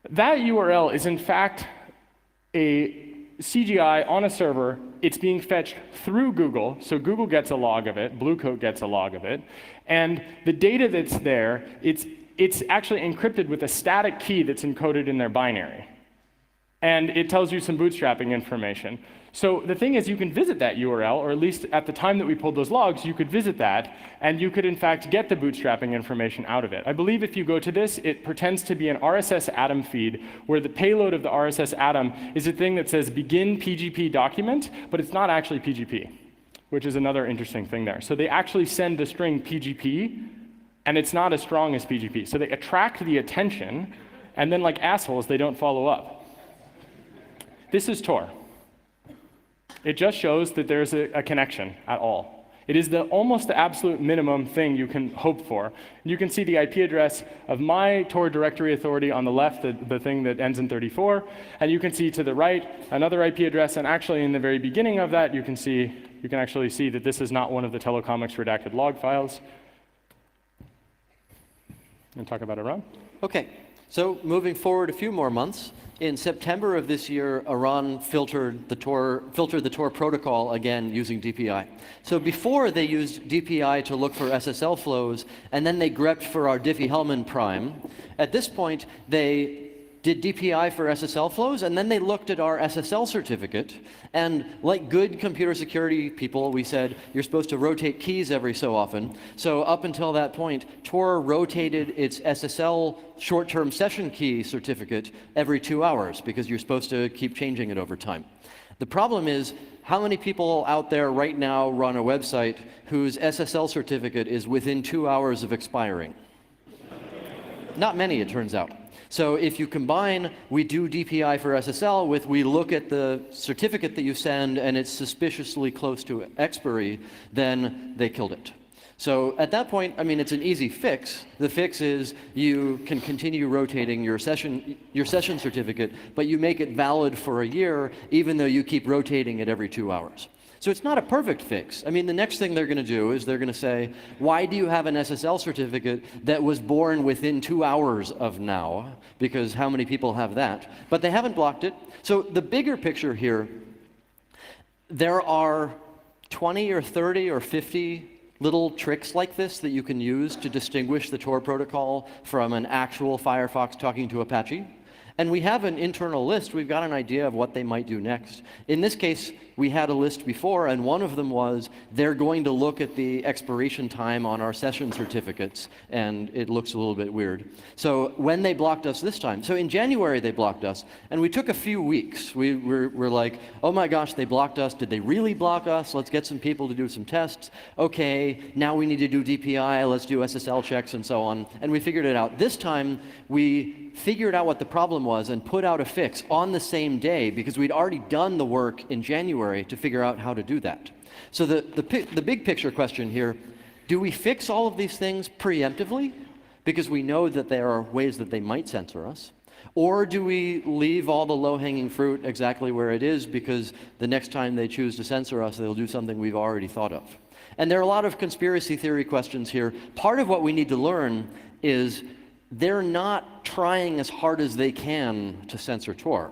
that URL is in fact a CGI on a server. It's being fetched through Google, so Google gets a log of it, Blue Coat gets a log of it, and the data that's there, it's actually encrypted with a static key that's encoded in their binary. And it tells you some bootstrapping information. So the thing is, you can visit that URL, or at least at the time that we pulled those logs, you could visit that, and you could in fact get the bootstrapping information out of it. I believe if you go to this, it pretends to be an RSS Atom feed, where the payload of the RSS Atom is a thing that says begin PGP document, but it's not actually PGP, which is another interesting thing there. So they actually send the string PGP, and it's not as strong as PGP. So they attract the attention, and then like assholes, they don't follow up. This is Tor. It just shows that there's a connection at all. It is almost the absolute minimum thing you can hope for. You can see the IP address of my Tor directory authority on the left, the thing that ends in 34, and you can see to the right another IP address, and actually in the very beginning of that, you can actually see that this is not one of the telecomics redacted log files. And talk about Iran? Okay, so moving forward a few more months, in September of this year, Iran filtered the Tor protocol again using DPI. So before they used DPI to look for SSL flows, and then they grepped for our Diffie-Hellman prime. At this point, they did DPI for SSL flows, and then they looked at our SSL certificate. And like good computer security people, we said, you're supposed to rotate keys every so often. So up until that point, Tor rotated its SSL short-term session key certificate every 2 hours, because you're supposed to keep changing it over time. The problem is, how many people out there right now run a website whose SSL certificate is within 2 hours of expiring? Not many, it turns out. So if you combine we do DPI for SSL with we look at the certificate that you send and it's suspiciously close to expiry, then they killed it. So at that point, I mean, it's an easy fix. The fix is you can continue rotating your session certificate, but you make it valid for a year, even though you keep rotating it every 2 hours. So it's not a perfect fix. I mean, the next thing they're going to do is they're going to say, why do you have an SSL certificate that was born within 2 hours of now? Because how many people have that? But they haven't blocked it. So the bigger picture here, there are 20 or 30 or 50 little tricks like this that you can use to distinguish the Tor protocol from an actual Firefox talking to Apache. And we have an internal list. We've got an idea of what they might do next. In this case, we had a list before, and one of them was they're going to look at the expiration time on our session certificates, and it looks a little bit weird. So when they blocked us this time, so in January they blocked us, and we took a few weeks. We're like, oh my gosh, they blocked us. Did they really block us? Let's get some people to do some tests. Okay, now we need to do DPI. Let's do SSL checks and so on. And we figured it out. This time, we figured out what the problem was and put out a fix on the same day because we'd already done the work in January to figure out how to do that. So the big picture question here, do we fix all of these things preemptively because we know that there are ways that they might censor us? Or do we leave all the low-hanging fruit exactly where it is because the next time they choose to censor us, they'll do something we've already thought of? And there are a lot of conspiracy theory questions here. Part of what we need to learn is they're not trying as hard as they can to censor Tor.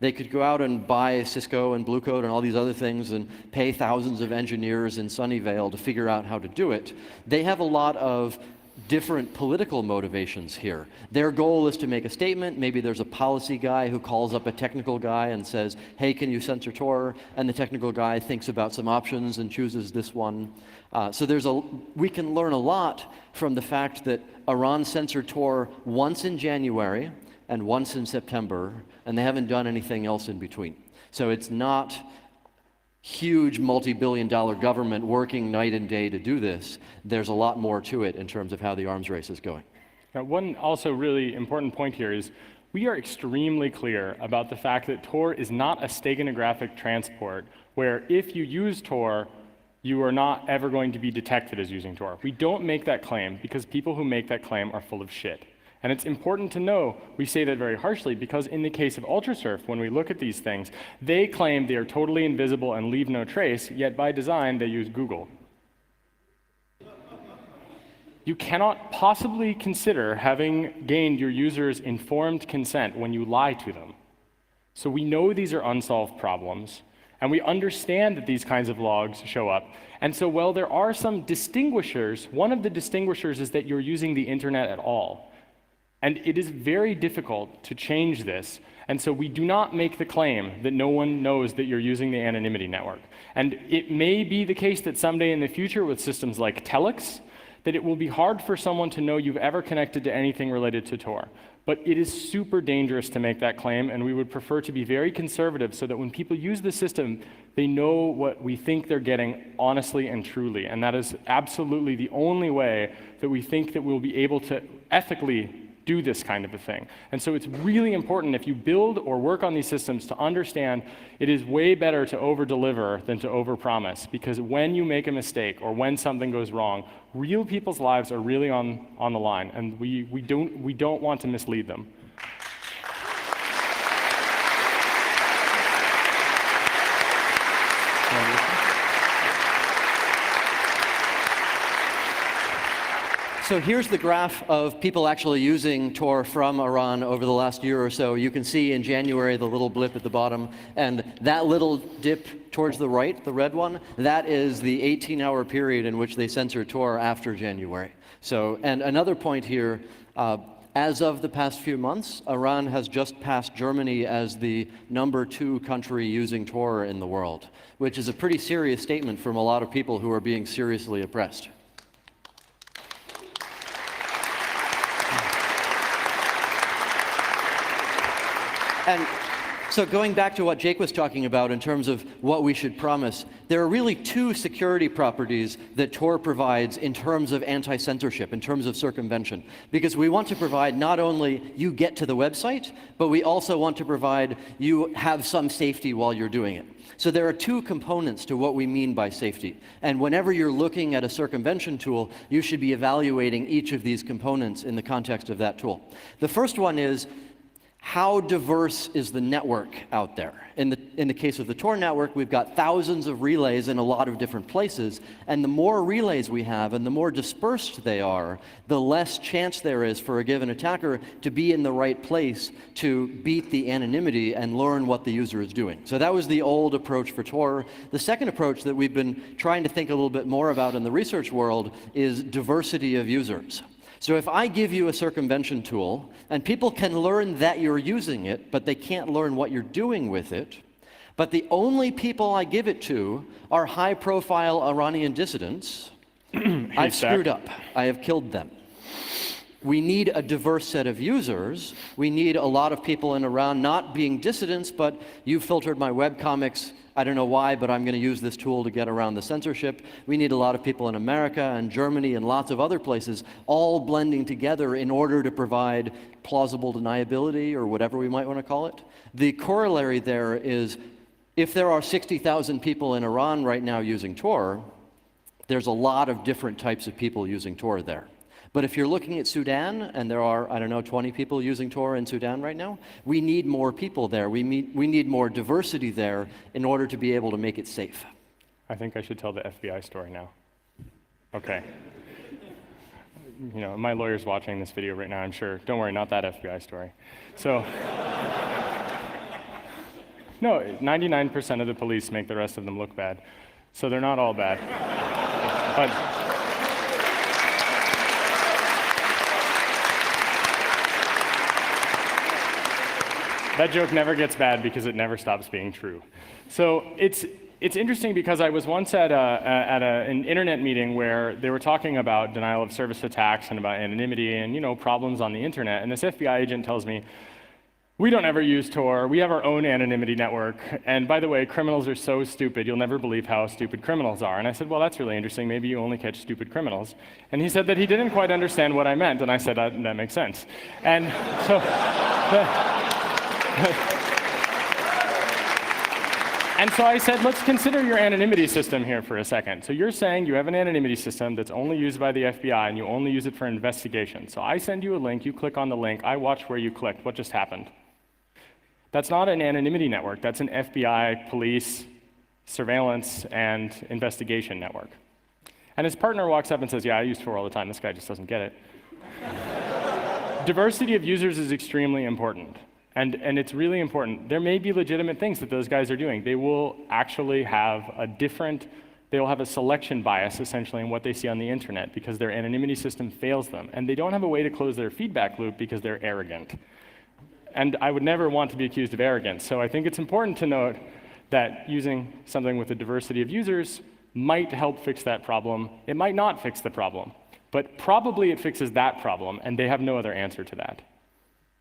They could go out and buy Cisco and Blue Coat and all these other things and pay thousands of engineers in Sunnyvale to figure out how to do it. They have a lot of different political motivations here. Their goal is to make a statement. Maybe there's a policy guy who calls up a technical guy and says, hey, can you censor Tor? And the technical guy thinks about some options and chooses this one. So we can learn a lot from the fact that Iran censored Tor once in January and once in September, and they haven't done anything else in between. So it's not huge multi-billion-dollar government working night and day to do this. There's a lot more to it in terms of how the arms race is going. Now, one also really important point here is we are extremely clear about the fact that Tor is not a steganographic transport where if you use Tor, you are not ever going to be detected as using Tor. We don't make that claim because people who make that claim are full of shit. And it's important to know we say that very harshly because in the case of UltraSurf, when we look at these things, they claim they are totally invisible and leave no trace, yet by design they use Google. You cannot possibly consider having gained your users' informed consent when you lie to them. So we know these are unsolved problems. And we understand that these kinds of logs show up. And so while there are some distinguishers, one of the distinguishers is that you're using the internet at all. And it is very difficult to change this. And so we do not make the claim that no one knows that you're using the anonymity network. And it may be the case that someday in the future with systems like Telex, that it will be hard for someone to know you've ever connected to anything related to Tor. But it is super dangerous to make that claim, and we would prefer to be very conservative so that when people use the system, they know what we think they're getting honestly and truly. And that is absolutely the only way that we think that we'll be able to ethically do this kind of a thing. And so it's really important if you build or work on these systems to understand it is way better to over-deliver than to over-promise, because when you make a mistake or when something goes wrong, real people's lives are really on the line, and we don't want to mislead them. So here's the graph of people actually using Tor from Iran over the last year or so. You can see in January the little blip at the bottom, and that little dip towards the right, the red one, that is the 18-hour period in which they censored Tor after January. So, and another point here, as of the past few months, Iran has just passed Germany as the #2 country using Tor in the world, which is a pretty serious statement from a lot of people who are being seriously oppressed. And So going back to what Jake was talking about in terms of what we should promise, there are really two security properties that Tor provides in terms of anti-censorship, in terms of circumvention. Because we want to provide not only you get to the website, but we also want to provide you have some safety while you're doing it. So there are two components to what we mean by safety. And whenever you're looking at a circumvention tool, you should be evaluating each of these components in the context of that tool. The first one is, how diverse is the network out there? In the case of the Tor network, we've got thousands of relays in a lot of different places, and the more relays we have and the more dispersed they are, the less chance there is for a given attacker to be in the right place to beat the anonymity and learn what the user is doing. So that was the old approach for Tor. The second approach that we've been trying to think a little bit more about in the research world is diversity of users. So if I give you a circumvention tool, and people can learn that you're using it, but they can't learn what you're doing with it, but the only people I give it to are high-profile Iranian dissidents, I've screwed up. I have killed them. We need a diverse set of users. We need a lot of people in Iran not being dissidents, but you filtered my webcomics. I don't know why, but I'm going to use this tool to get around the censorship. We need a lot of people in America and Germany and lots of other places all blending together in order to provide plausible deniability or whatever we might want to call it. The corollary there is, if there are 60,000 people in Iran right now using Tor, there's a lot of different types of people using Tor there. But if you're looking at Sudan, and there are, I don't know, 20 people using Tor in Sudan right now, we need more people there. We need more diversity there in order to be able to make it safe. I think I should tell the FBI story now. Okay. You know, my lawyer's watching this video right now, I'm sure. Don't worry, not that FBI story. So, no, 99% of the police make the rest of them look bad. So they're not all bad. But that joke never gets bad because it never stops being true. So it's interesting because I was once at an internet meeting where they were talking about denial of service attacks and about anonymity and, you know, problems on the internet. And this FBI agent tells me, we don't ever use Tor. We have our own anonymity network. And by the way, criminals are so stupid, you'll never believe how stupid criminals are. And I said, well, that's really interesting. Maybe you only catch stupid criminals. And he said that he didn't quite understand what I meant. And I said, that makes sense. And so... And so I said, let's consider your anonymity system here for a second. So you're saying you have an anonymity system that's only used by the FBI and you only use it for investigation. So I send you a link, you click on the link, I watch where you clicked. What just happened? That's not an anonymity network. That's an FBI, police, surveillance, and investigation network. And his partner walks up and says, yeah, I use Tor all the time. This guy just doesn't get it. Diversity of users is extremely important. And it's really important. There may be legitimate things that those guys are doing. They will actually have they will have a selection bias, essentially, in what they see on the internet because their anonymity system fails them. And they don't have a way to close their feedback loop because they're arrogant. And I would never want to be accused of arrogance. So I think it's important to note that using something with a diversity of users might help fix that problem. It might not fix the problem. But probably it fixes that problem, and they have no other answer to that.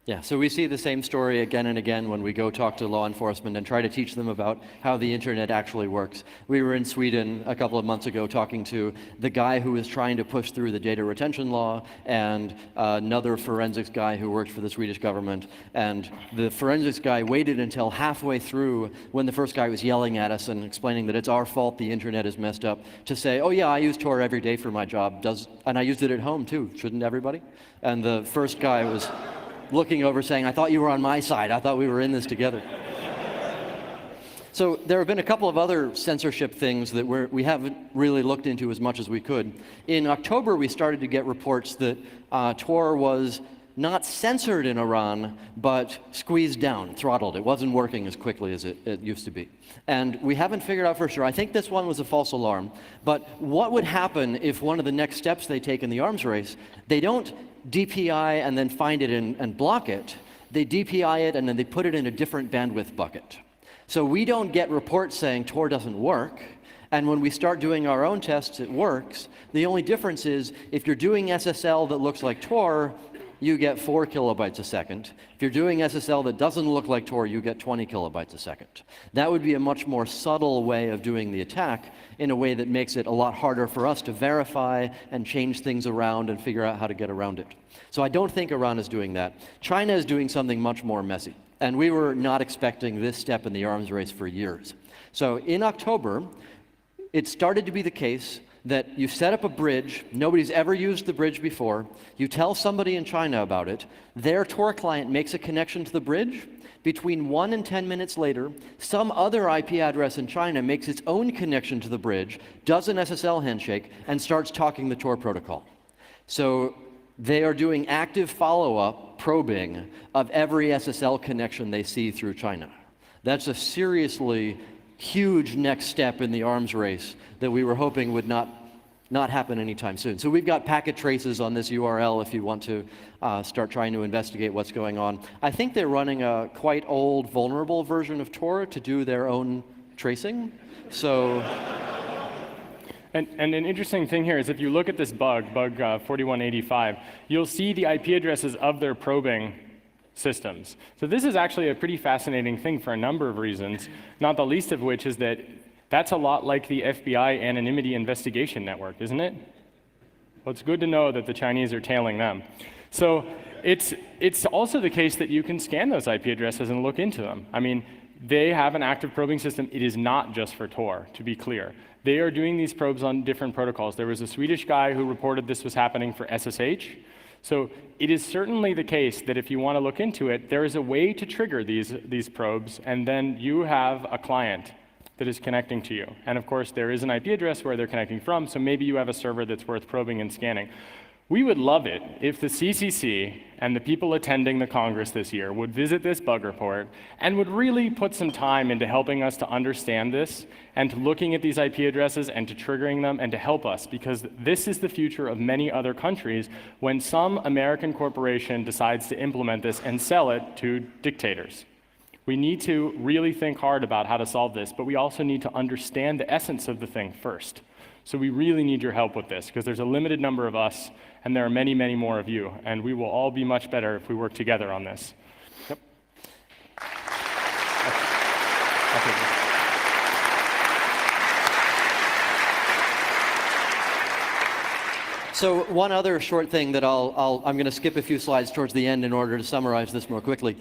Yeah, so we see the same story again and again when we go talk to law enforcement and try to teach them about how the internet actually works. We were in Sweden a couple of months ago talking to the guy who was trying to push through the data retention law and another forensics guy who worked for the Swedish government. And the forensics guy waited until halfway through when the first guy was yelling at us and explaining that it's our fault the internet is messed up to say, oh yeah, I use Tor every day for my job, and I used it at home too, shouldn't everybody? And the first guy was looking over saying, I thought you were on my side. I thought we were in this together. So there have been a couple of other censorship things that we haven't really looked into as much as we could. In October, we started to get reports that Tor was not censored in Iran, but squeezed down, throttled. It wasn't working as quickly as it used to be. And we haven't figured out for sure. I think this one was a false alarm. But what would happen if one of the next steps they take in the arms race, they don't DPI and then find it and block it. They DPI it and then they put it in a different bandwidth bucket. So we don't get reports saying Tor doesn't work. And when we start doing our own tests, it works. The only difference is if you're doing SSL that looks like Tor, you get 4 kilobytes a second. If you're doing SSL that doesn't look like Tor, you get 20 kilobytes a second. That would be a much more subtle way of doing the attack in a way that makes it a lot harder for us to verify and change things around and figure out how to get around it. So I don't think Iran is doing that. China is doing something much more messy. And we were not expecting this step in the arms race for years. So in October, it started to be the case that you set up a bridge, nobody's ever used the bridge before, you tell somebody in China about it, their Tor client makes a connection to the bridge, between 1 and 10 minutes later, some other IP address in China makes its own connection to the bridge, does an SSL handshake, and starts talking the Tor protocol. So they are doing active follow-up probing of every SSL connection they see through China. That's a seriously huge next step in the arms race that we were hoping would not happen anytime soon. So we've got packet traces on this URL if you want to start trying to investigate what's going on. I think they're running a quite old, vulnerable version of Tor to do their own tracing. So. And an interesting thing here is if you look at this bug 4185, you'll see the IP addresses of their probing systems. So this is actually a pretty fascinating thing for a number of reasons, not the least of which is that that's a lot like the FBI anonymity investigation network, isn't it? Well, it's good to know that the Chinese are tailing them. So it's also the case that you can scan those IP addresses and look into them. I mean, they have an active probing system. It is not just for Tor, to be clear. They are doing these probes on different protocols. There was a Swedish guy who reported this was happening for SSH. So it is certainly the case that if you want to look into it, there is a way to trigger these probes, and then you have a client that is connecting to you. And of course, there is an IP address where they're connecting from, so maybe you have a server that's worth probing and scanning. We would love it if the CCC and the people attending the Congress this year would visit this bug report and would really put some time into helping us to understand this and to looking at these IP addresses and to triggering them and to help us, because this is the future of many other countries when some American corporation decides to implement this and sell it to dictators. We need to really think hard about how to solve this, but we also need to understand the essence of the thing first. So we really need your help with this, because there's a limited number of us, and there are many, many more of you, and we will all be much better if we work together on this. Yep. So one other short thing that I'm going to skip a few slides towards the end in order to summarize this more quickly.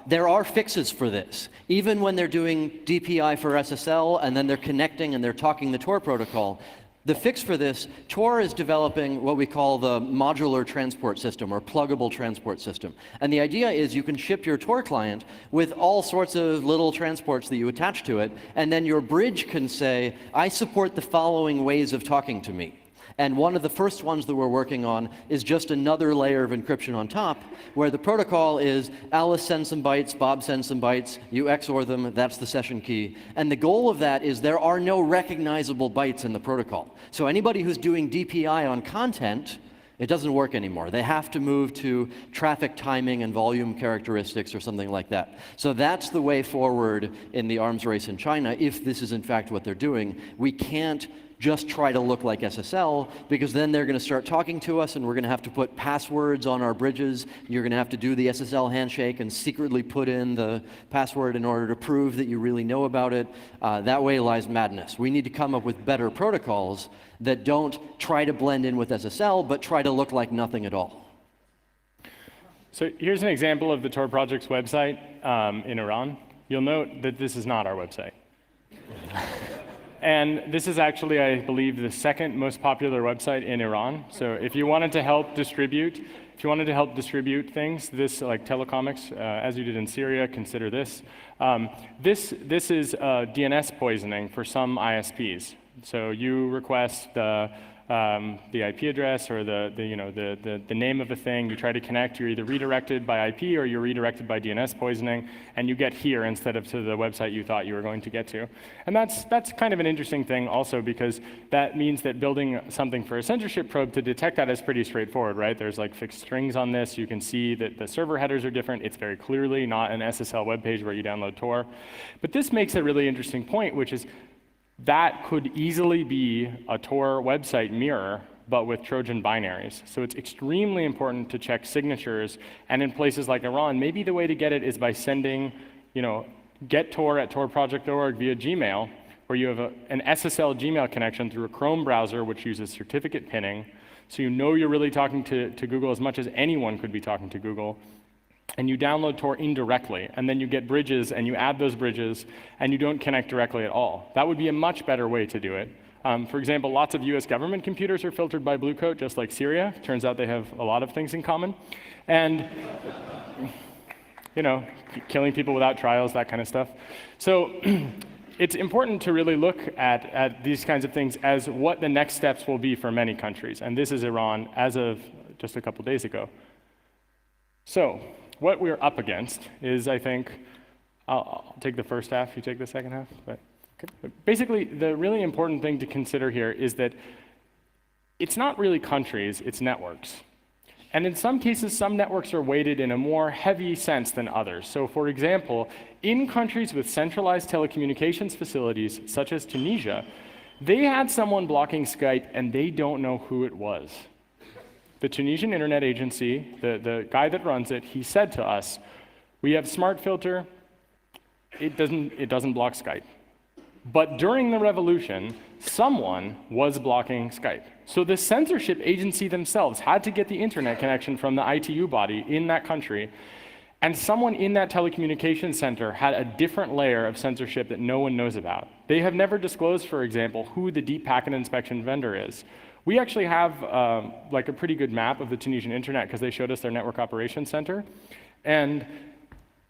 There are fixes for this. Even when they're doing DPI for SSL and then they're connecting and they're talking the Tor protocol, the fix for this, Tor is developing what we call the modular transport system or pluggable transport system. And the idea is you can ship your Tor client with all sorts of little transports that you attach to it, and then your bridge can say, I support the following ways of talking to me. And one of the first ones that we're working on is just another layer of encryption on top, where the protocol is Alice sends some bytes, Bob sends some bytes, you XOR them, that's the session key. And the goal of that is there are no recognizable bytes in the protocol. So anybody who's doing DPI on content, it doesn't work anymore. They have to move to traffic timing and volume characteristics or something like that. So that's the way forward in the arms race in China, if this is in fact what they're doing. We can't just try to look like SSL, because then they're going to start talking to us and we're going to have to put passwords on our bridges. You're going to have to do the SSL handshake and secretly put in the password in order to prove that you really know about it. That way lies madness. We need to come up with better protocols that don't try to blend in with SSL, but try to look like nothing at all. So here's an example of the Tor project's website in Iran. You'll note that this is not our website. And this is actually, I believe, the second most popular website in Iran. So if you wanted to help distribute, things, this like telecomics, as you did in Syria, consider this. This is DNS poisoning for some ISPs. So you request the IP address or the name of a thing. You try to connect. You're either redirected by IP or you're redirected by DNS poisoning, and you get here instead of to the website you thought you were going to get to. And that's kind of an interesting thing also, because that means that building something for a censorship probe to detect that is pretty straightforward, right? There's like fixed strings on this. You can see that the server headers are different. It's very clearly not an SSL web page where you download Tor. But this makes a really interesting point, which is that could easily be a Tor website mirror but with Trojan binaries. So it's extremely important to check signatures, and in places like Iran, maybe the way to get it is by sending, get Tor at torproject.org via Gmail, where you have an SSL Gmail connection through a Chrome browser, which uses certificate pinning, so you know you're really talking to Google as much as anyone could be talking to Google. And you download Tor indirectly, and then you get bridges, and you add those bridges, and you don't connect directly at all. That would be a much better way to do it. For example, lots of US government computers are filtered by Blue Coat, just like Syria. Turns out they have a lot of things in common. And, killing people without trials, that kind of stuff. So it's important to really look at these kinds of things as what the next steps will be for many countries. And this is Iran as of just a couple days ago. So what we're up against is, I think, I'll take the first half, you take the second half. But basically, the really important thing to consider here is that it's not really countries, it's networks. And in some cases, some networks are weighted in a more heavy sense than others. So for example, in countries with centralized telecommunications facilities, such as Tunisia, they had someone blocking Skype and they don't know who it was. The Tunisian Internet Agency, the guy that runs it, he said to us, we have smart filter, it doesn't block Skype. But during the revolution, someone was blocking Skype. So the censorship agency themselves had to get the internet connection from the ITU body in that country, and someone in that telecommunications center had a different layer of censorship that no one knows about. They have never disclosed, for example, who the deep packet inspection vendor is. We actually have a pretty good map of the Tunisian internet because they showed us their network operations center. And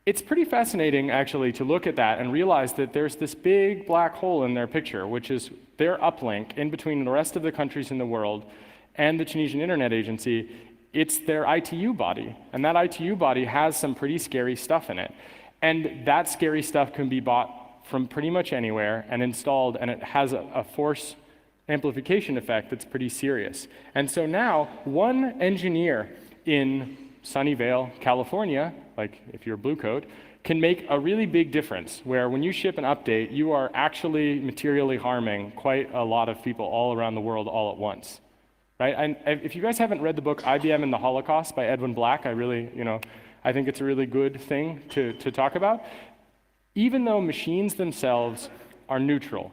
it's pretty fascinating, actually, to look at that and realize that there's this big black hole in their picture, which is their uplink in between the rest of the countries in the world and the Tunisian Internet Agency. It's their ITU body. And that ITU body has some pretty scary stuff in it. And that scary stuff can be bought from pretty much anywhere and installed, and it has a force amplification effect that's pretty serious. And so now, one engineer in Sunnyvale, California, like if you're Blue Coat, can make a really big difference, where when you ship an update, you are actually materially harming quite a lot of people all around the world all at once. Right? And if you guys haven't read the book IBM and the Holocaust by Edwin Black, I think it's a really good thing to talk about. Even though machines themselves are neutral,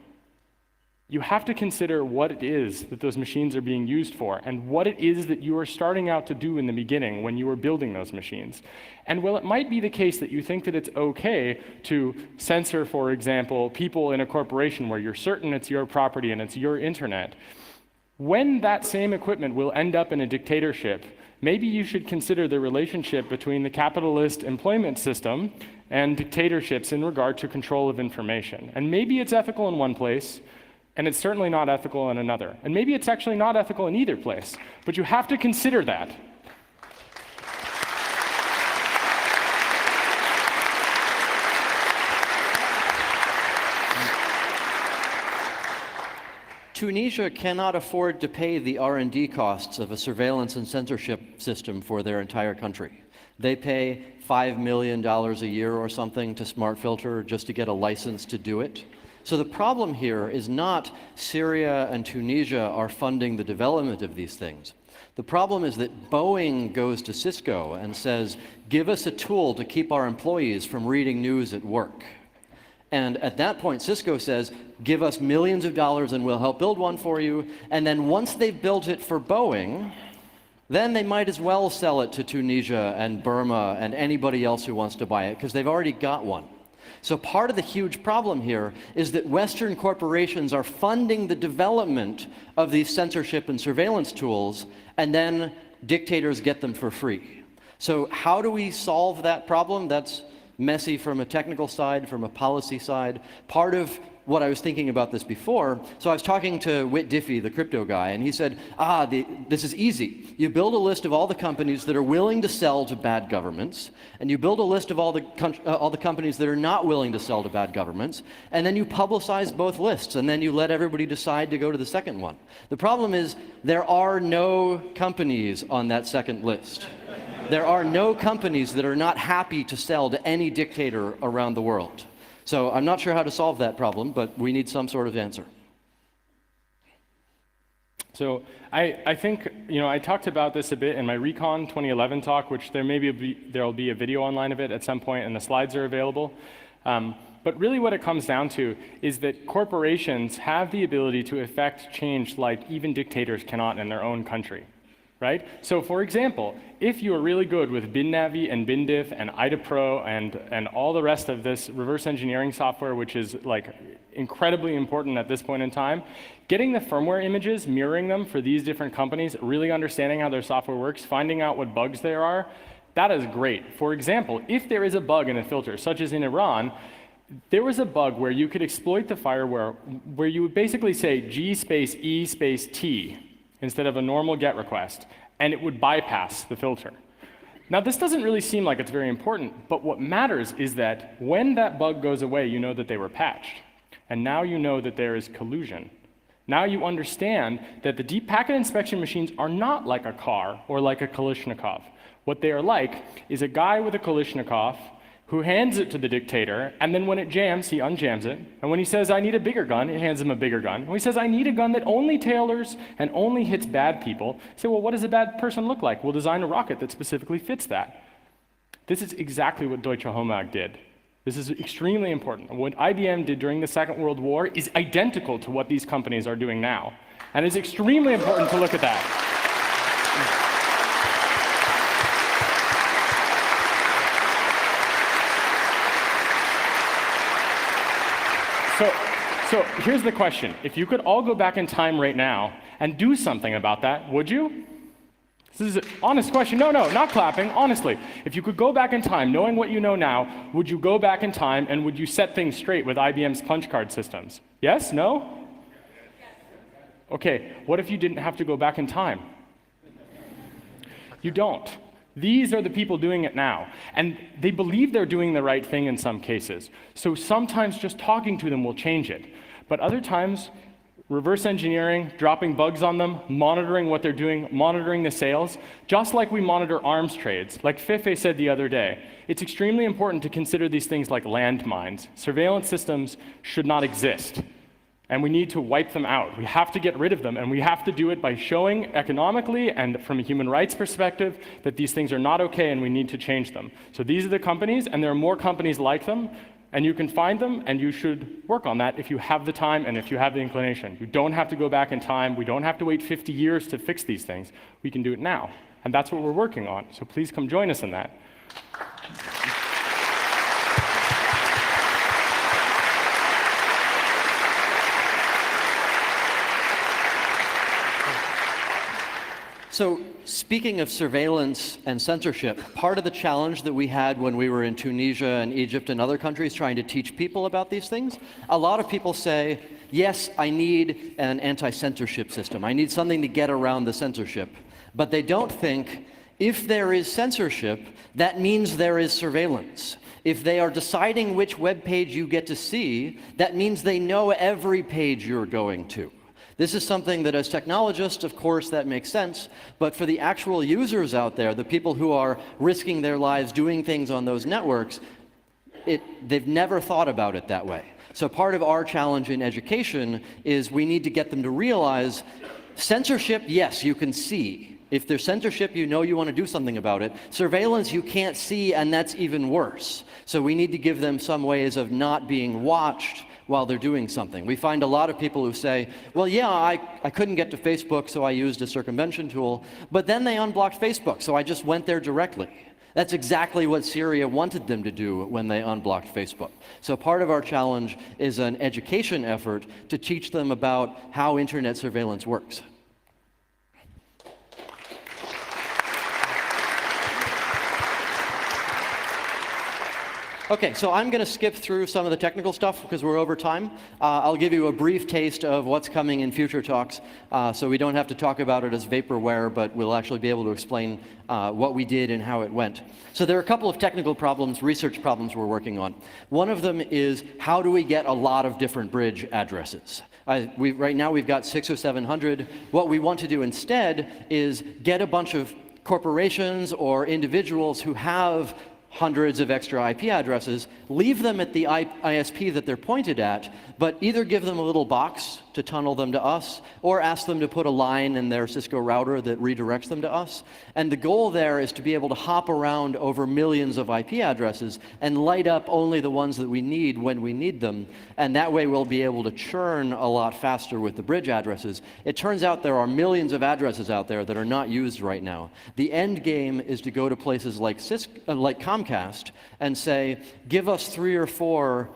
you have to consider what it is that those machines are being used for, and what it is that you are starting out to do in the beginning when you were building those machines. And while it might be the case that you think that it's okay to censor, for example, people in a corporation where you're certain it's your property and it's your internet, when that same equipment will end up in a dictatorship, maybe you should consider the relationship between the capitalist employment system and dictatorships in regard to control of information. And maybe it's ethical in one place, and it's certainly not ethical in another. And maybe it's actually not ethical in either place, but you have to consider that. Tunisia cannot afford to pay the R&D costs of a surveillance and censorship system for their entire country. They pay $5 million a year or something to Smart Filter just to get a license to do it. So the problem here is not Syria and Tunisia are funding the development of these things. The problem is that Boeing goes to Cisco and says, give us a tool to keep our employees from reading news at work. And at that point, Cisco says, give us millions of dollars and we'll help build one for you. And then once they've built it for Boeing, then they might as well sell it to Tunisia and Burma and anybody else who wants to buy it, because they've already got one. So part of the huge problem here is that Western corporations are funding the development of these censorship and surveillance tools, and then dictators get them for free. So how do we solve that problem? That's messy from a technical side, from a policy side. Part of what I was thinking about this before, so I was talking to Whit Diffie, the crypto guy, and he said, this is easy. You build a list of all the companies that are willing to sell to bad governments, and you build a list of all the companies that are not willing to sell to bad governments, and then you publicize both lists, and then you let everybody decide to go to the second one. The problem is there are no companies on that second list. There are no companies that are not happy to sell to any dictator around the world. So I'm not sure how to solve that problem, but we need some sort of answer. So I think, I talked about this a bit in my Recon 2011 talk, which there'll be a video online of it at some point, and the slides are available. But really what it comes down to is that corporations have the ability to effect change like even dictators cannot in their own country, right? So for example, if you are really good with BinNavi and BinDiff and IDAPro and all the rest of this reverse engineering software, which is like incredibly important at this point in time, getting the firmware images, mirroring them for these different companies, really understanding how their software works, finding out what bugs there are, that is great. For example, if there is a bug in a filter, such as in Iran, there was a bug where you could exploit the fireware where you would basically say G space E space T instead of a normal GET request, and it would bypass the filter. Now, this doesn't really seem like it's very important, but what matters is that when that bug goes away, you know that they were patched. And now you know that there is collusion. Now you understand that the deep packet inspection machines are not like a car or like a Kalashnikov. What they are like is a guy with a Kalashnikov who hands it to the dictator, and then when it jams, he unjams it. And when he says, I need a bigger gun, it hands him a bigger gun. When he says, I need a gun that only tailors and only hits bad people, say, well, what does a bad person look like? We'll design a rocket that specifically fits that. This is exactly what Deutsche Homag did. This is extremely important. What IBM did during the Second World War is identical to what these companies are doing now. And it's extremely important to look at that. So here's the question. If you could all go back in time right now and do something about that, would you? This is an honest question. No, not clapping, honestly. If you could go back in time, knowing what you know now, would you go back in time and would you set things straight with IBM's punch card systems? Yes? No? Okay, what if you didn't have to go back in time? You don't. These are the people doing it now. And they believe they're doing the right thing in some cases. So sometimes just talking to them will change it. But other times, reverse engineering, dropping bugs on them, monitoring what they're doing, monitoring the sales, just like we monitor arms trades. Like Fefe said the other day, it's extremely important to consider these things like landmines. Surveillance systems should not exist. And we need to wipe them out. We have to get rid of them, and we have to do it by showing economically and from a human rights perspective that these things are not okay and we need to change them. So these are the companies, and there are more companies like them, and you can find them, and you should work on that if you have the time and if you have the inclination. You don't have to go back in time. We don't have to wait 50 years to fix these things. We can do it now, and that's what we're working on. So please come join us in that. So speaking of surveillance and censorship, part of the challenge that we had when we were in Tunisia and Egypt and other countries trying to teach people about these things, a lot of people say, yes, I need an anti-censorship system. I need something to get around the censorship. But they don't think, if there is censorship, that means there is surveillance. If they are deciding which web page you get to see, that means they know every page you're going to. This is something that as technologists, of course, that makes sense, but for the actual users out there, the people who are risking their lives doing things on those networks, they've never thought about it that way. So part of our challenge in education is we need to get them to realize censorship, yes, you can see. If there's censorship, you know you want to do something about it. Surveillance, you can't see, and that's even worse. So we need to give them some ways of not being watched while they're doing something. We find a lot of people who say, well, yeah, I couldn't get to Facebook, so I used a circumvention tool, but then they unblocked Facebook, so I just went there directly. That's exactly what Syria wanted them to do when they unblocked Facebook. So part of our challenge is an education effort to teach them about how internet surveillance works. Okay, so I'm going to skip through some of the technical stuff because we're over time. I'll give you a brief taste of what's coming in future talks, so we don't have to talk about it as vaporware, but we'll actually be able to explain what we did and how it went. So there are a couple of technical problems, research problems we're working on. One of them is, how do we get a lot of different bridge addresses? Right now we've got 600 or 700. What we want to do instead is get a bunch of corporations or individuals who have hundreds of extra IP addresses, leave them at the ISP that they're pointed at, but either give them a little box to tunnel them to us, or ask them to put a line in their Cisco router that redirects them to us. And the goal there is to be able to hop around over millions of IP addresses and light up only the ones that we need when we need them. And that way we'll be able to churn a lot faster with the bridge addresses. It turns out there are millions of addresses out there that are not used right now. The end game is to go to places like Comcast and say, give us 3 or 4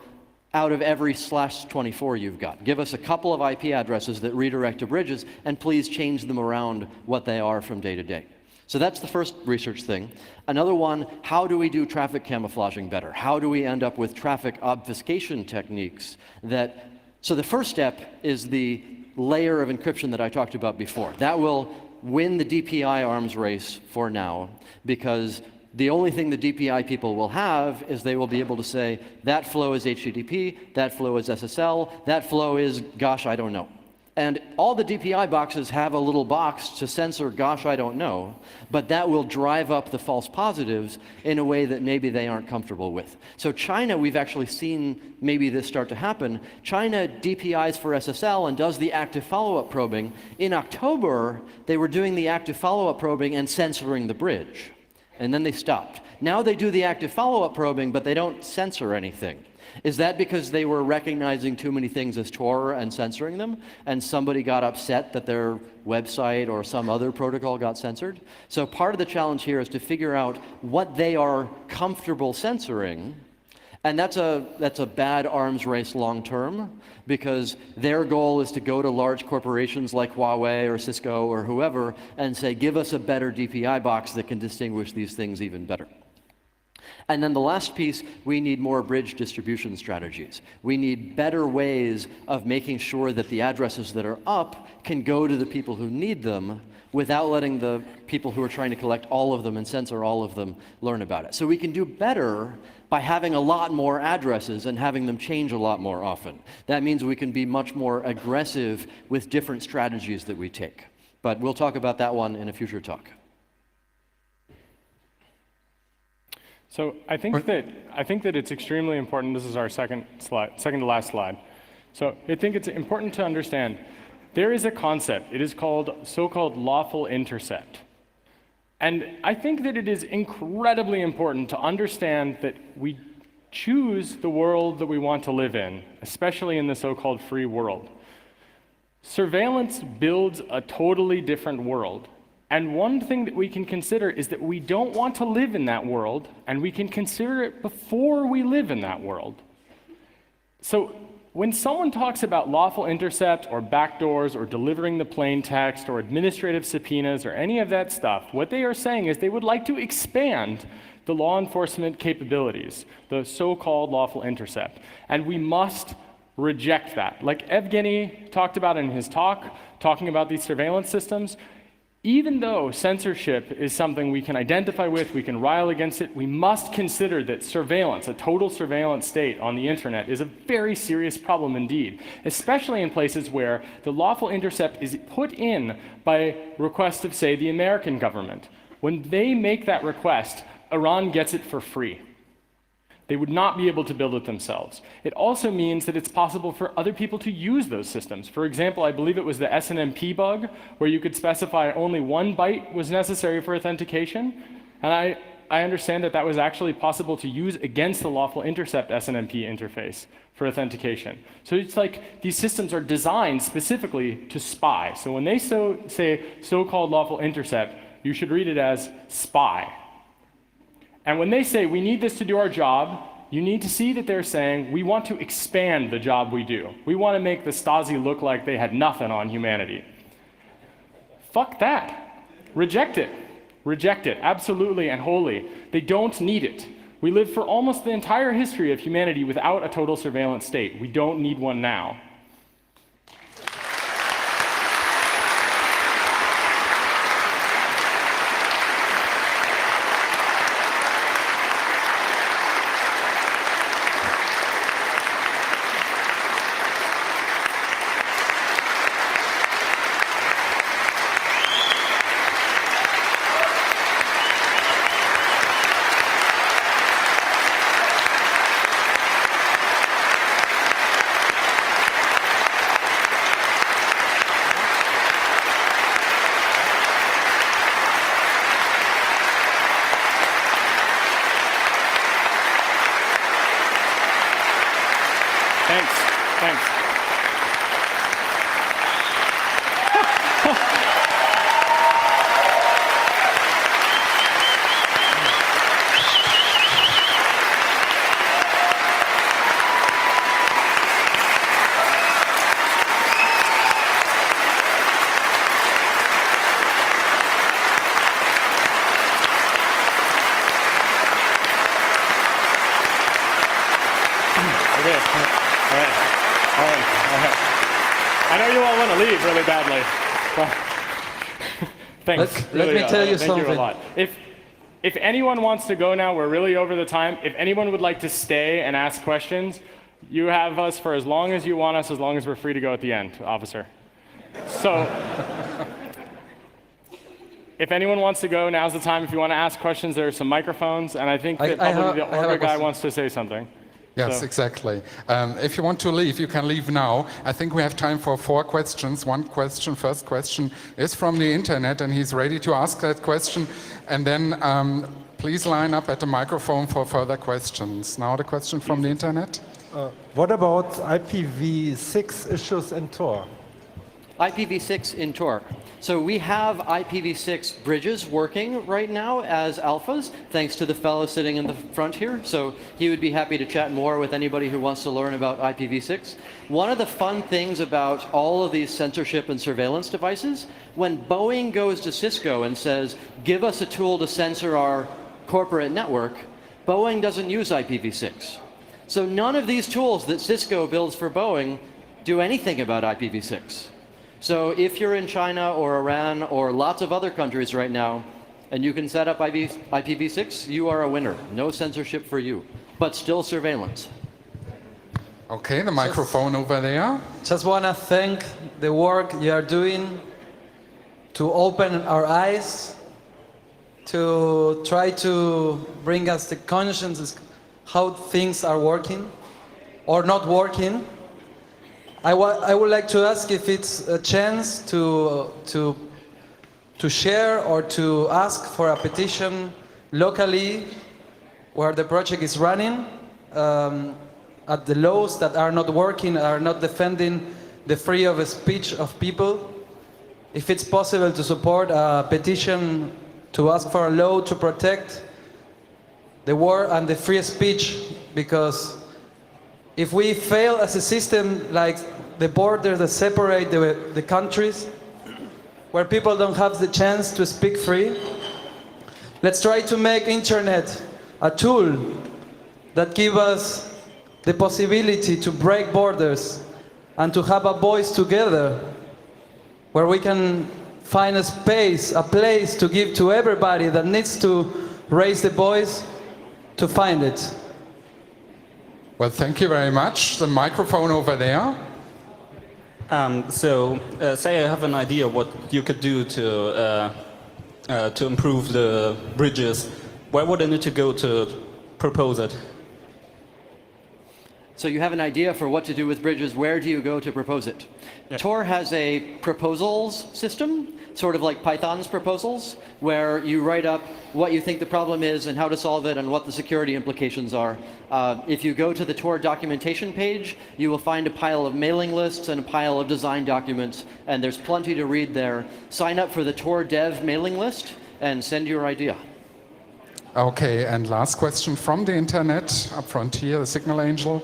out of every /24 you've got. Give us a couple of IP addresses that redirect to bridges, and please change them around what they are from day to day. So that's the first research thing. Another one, how do we do traffic camouflaging better? How do we end up with traffic obfuscation techniques that... So the first step is the layer of encryption that I talked about before. That will win the DPI arms race for now, because the only thing the DPI people will have is they will be able to say, that flow is HTTP, that flow is SSL, that flow is, gosh, I don't know. And all the DPI boxes have a little box to censor, gosh, I don't know, but that will drive up the false positives in a way that maybe they aren't comfortable with. So China, we've actually seen maybe this start to happen. China DPIs for SSL and does the active follow-up probing. In October, they were doing the active follow-up probing and censoring the bridge. And then they stopped. Now they do the active follow-up probing, but they don't censor anything. Is that because they were recognizing too many things as Tor and censoring them, and somebody got upset that their website or some other protocol got censored? So part of the challenge here is to figure out what they are comfortable censoring, and that's a bad arms race long term, because their goal is to go to large corporations like Huawei or Cisco or whoever and say, give us a better DPI box that can distinguish these things even better. And then the last piece, we need more bridge distribution strategies. We need better ways of making sure that the addresses that are up can go to the people who need them without letting the people who are trying to collect all of them and censor all of them learn about it. So we can do better by having a lot more addresses and having them change a lot more often. That means we can be much more aggressive with different strategies that we take. But we'll talk about that one in a future talk. So I think that it's extremely important. This is our second to last slide. So I think it's important to understand there is a concept. It is called so-called lawful intercept. And I think that it is incredibly important to understand that we choose the world that we want to live in, especially in the so-called free world. Surveillance builds a totally different world. And one thing that we can consider is that we don't want to live in that world, and we can consider it before we live in that world. So when someone talks about lawful intercept or backdoors or delivering the plain text or administrative subpoenas or any of that stuff, what they are saying is they would like to expand the law enforcement capabilities, the so-called lawful intercept. And we must reject that. Like Evgeny talked about in his talk, talking about these surveillance systems, even though censorship is something we can identify with, we can rile against it, we must consider that surveillance, a total surveillance state on the internet, is a very serious problem indeed, especially in places where the lawful intercept is put in by request of, say, the American government. When they make that request, Iran gets it for free. They would not be able to build it themselves. It also means that it's possible for other people to use those systems. For example, I believe it was the SNMP bug, where you could specify only 1 byte was necessary for authentication. And I understand that that was actually possible to use against the lawful intercept SNMP interface for authentication. So it's like these systems are designed specifically to spy. So when they say so-called lawful intercept, you should read it as spy. And when they say, we need this to do our job, you need to see that they're saying, we want to expand the job we do. We want to make the Stasi look like they had nothing on humanity. Fuck that. Reject it. Reject it, absolutely and wholly. They don't need it. We lived for almost the entire history of humanity without a total surveillance state. We don't need one now. Thanks. Thanks. Okay. All right. I know you all want to leave really badly. Thanks. Let me tell you thank something. you a lot. If anyone wants to go now, we're really over the time. If anyone would like to stay and ask questions, you have us for as long as you want us, as long as we're free to go at the end, officer. So, if anyone wants to go, now's the time. If you want to ask questions, there are some microphones, and I think that probably the I have a Orga guy question. wants to say something. Yes, So- exactly. If you want to leave, you can leave now. I think we have time for 4 questions. One question, first question, is from the internet, and he's ready to ask that question. And then please line up at the microphone for further questions. Now the question from the internet. What about IPv6 issues in Tor? IPv6 in Tor. So we have IPv6 bridges working right now as alphas, thanks to the fellow sitting in the front here. So he would be happy to chat more with anybody who wants to learn about IPv6. One of the fun things about all of these censorship and surveillance devices, when Boeing goes to Cisco and says, give us a tool to censor our corporate network, Boeing doesn't use IPv6. So none of these tools that Cisco builds for Boeing do anything about IPv6. So if you're in China or Iran or lots of other countries right now, and you can set up IPv6, you are a winner. No censorship for you, but still surveillance. Okay, the microphone over there. Just want to thank the work you are doing to open our eyes, to try to bring us the conscience how things are working or not working. I would like to ask if it's a chance to share or to ask for a petition locally where the project is running at the laws that are not working, are not defending the freedom of speech of people. If it's possible to support a petition to ask for a law to protect the word and the free speech, because if we fail as a system like the borders that separate the countries, where people don't have the chance to speak free, let's try to make internet a tool that gives us the possibility to break borders and to have a voice together, where we can find a space, a place to give to everybody that needs to raise the voice to find it. Well, thank you very much. The microphone over there. Say I have an idea what you could do to improve the bridges. Where would I need to go to propose it? So you have an idea for what to do with bridges. Where do you go to propose it? Yeah. Tor has a proposals system, sort of like Python's proposals, where you write up what you think the problem is and how to solve it and what the security implications are. If you go to the Tor documentation page, you will find a pile of mailing lists and a pile of design documents, and there's plenty to read there. Sign up for the Tor dev mailing list and send your idea. Okay, and last question from the internet, up front here, the Signal Angel.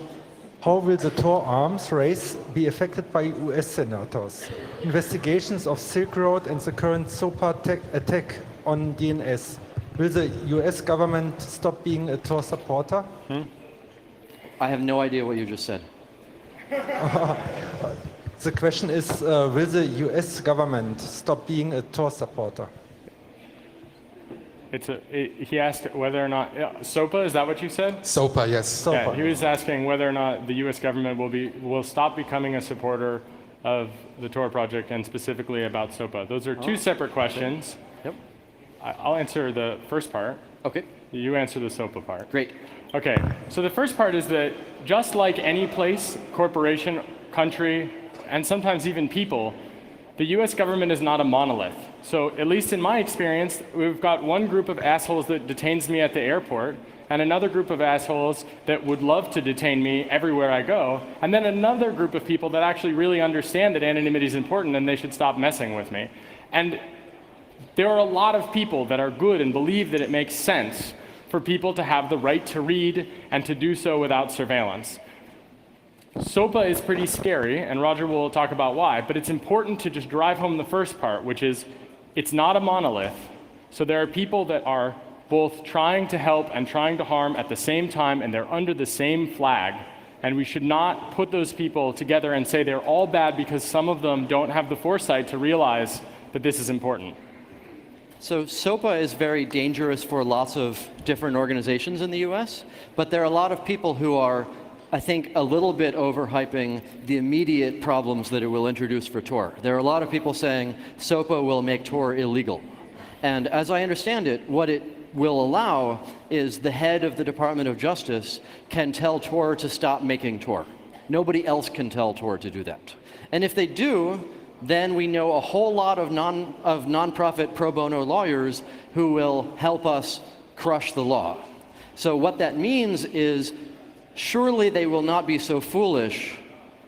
How will the Tor arms race be affected by US senators? Investigations of Silk Road and the current SOPA attack on DNS. Will the US government stop being a Tor supporter? I have no idea what you just said. The question is, will the US government stop being a Tor supporter? He asked whether or not SOPA. Is that what you said? SOPA, yes. SOPA. Yeah, he was asking whether or not the U.S. government will stop becoming a supporter of the Tor project, and specifically about SOPA. Those are two separate questions. Yep. I'll answer the first part. Okay, You answer the SOPA part. great. Okay, so the first part is that just like any place, corporation, country, and sometimes even people, the US government is not a monolith. So at least in my experience, we've got one group of assholes that detains me at the airport, and another group of assholes that would love to detain me everywhere I go, and then another group of people that actually really understand that anonymity is important and they should stop messing with me. And there are a lot of people that are good and believe that it makes sense for people to have the right to read and to do so without surveillance. SOPA is pretty scary, and Roger will talk about why, but it's important to just drive home the first part, which is it's not a monolith. So there are people that are both trying to help and trying to harm at the same time, and they're under the same flag. And we should not put those people together and say they're all bad because some of them don't have the foresight to realize that this is important. So SOPA is very dangerous for lots of different organizations in the US, but there are a lot of people who are, I think, a little bit overhyping the immediate problems that it will introduce for Tor. There are a lot of people saying SOPA will make Tor illegal. And as I understand it, what it will allow is the head of the Department of Justice can tell Tor to stop making Tor. Nobody else can tell Tor to do that. And if they do, then we know a whole lot of nonprofit pro bono lawyers who will help us crush the law. So what that means is surely they will not be so foolish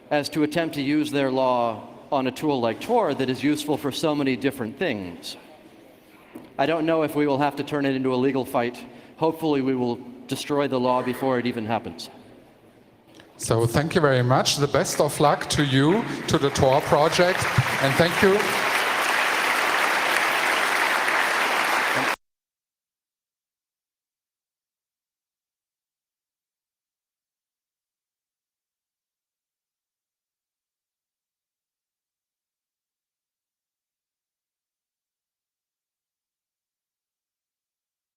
as to attempt to use their law on a tool like Tor that is useful for so many different things. I don't know if we will have to turn it into a legal fight. Hopefully we will destroy the law before it even happens. So thank you very much. The best of luck to you, to the Tor project, and thank you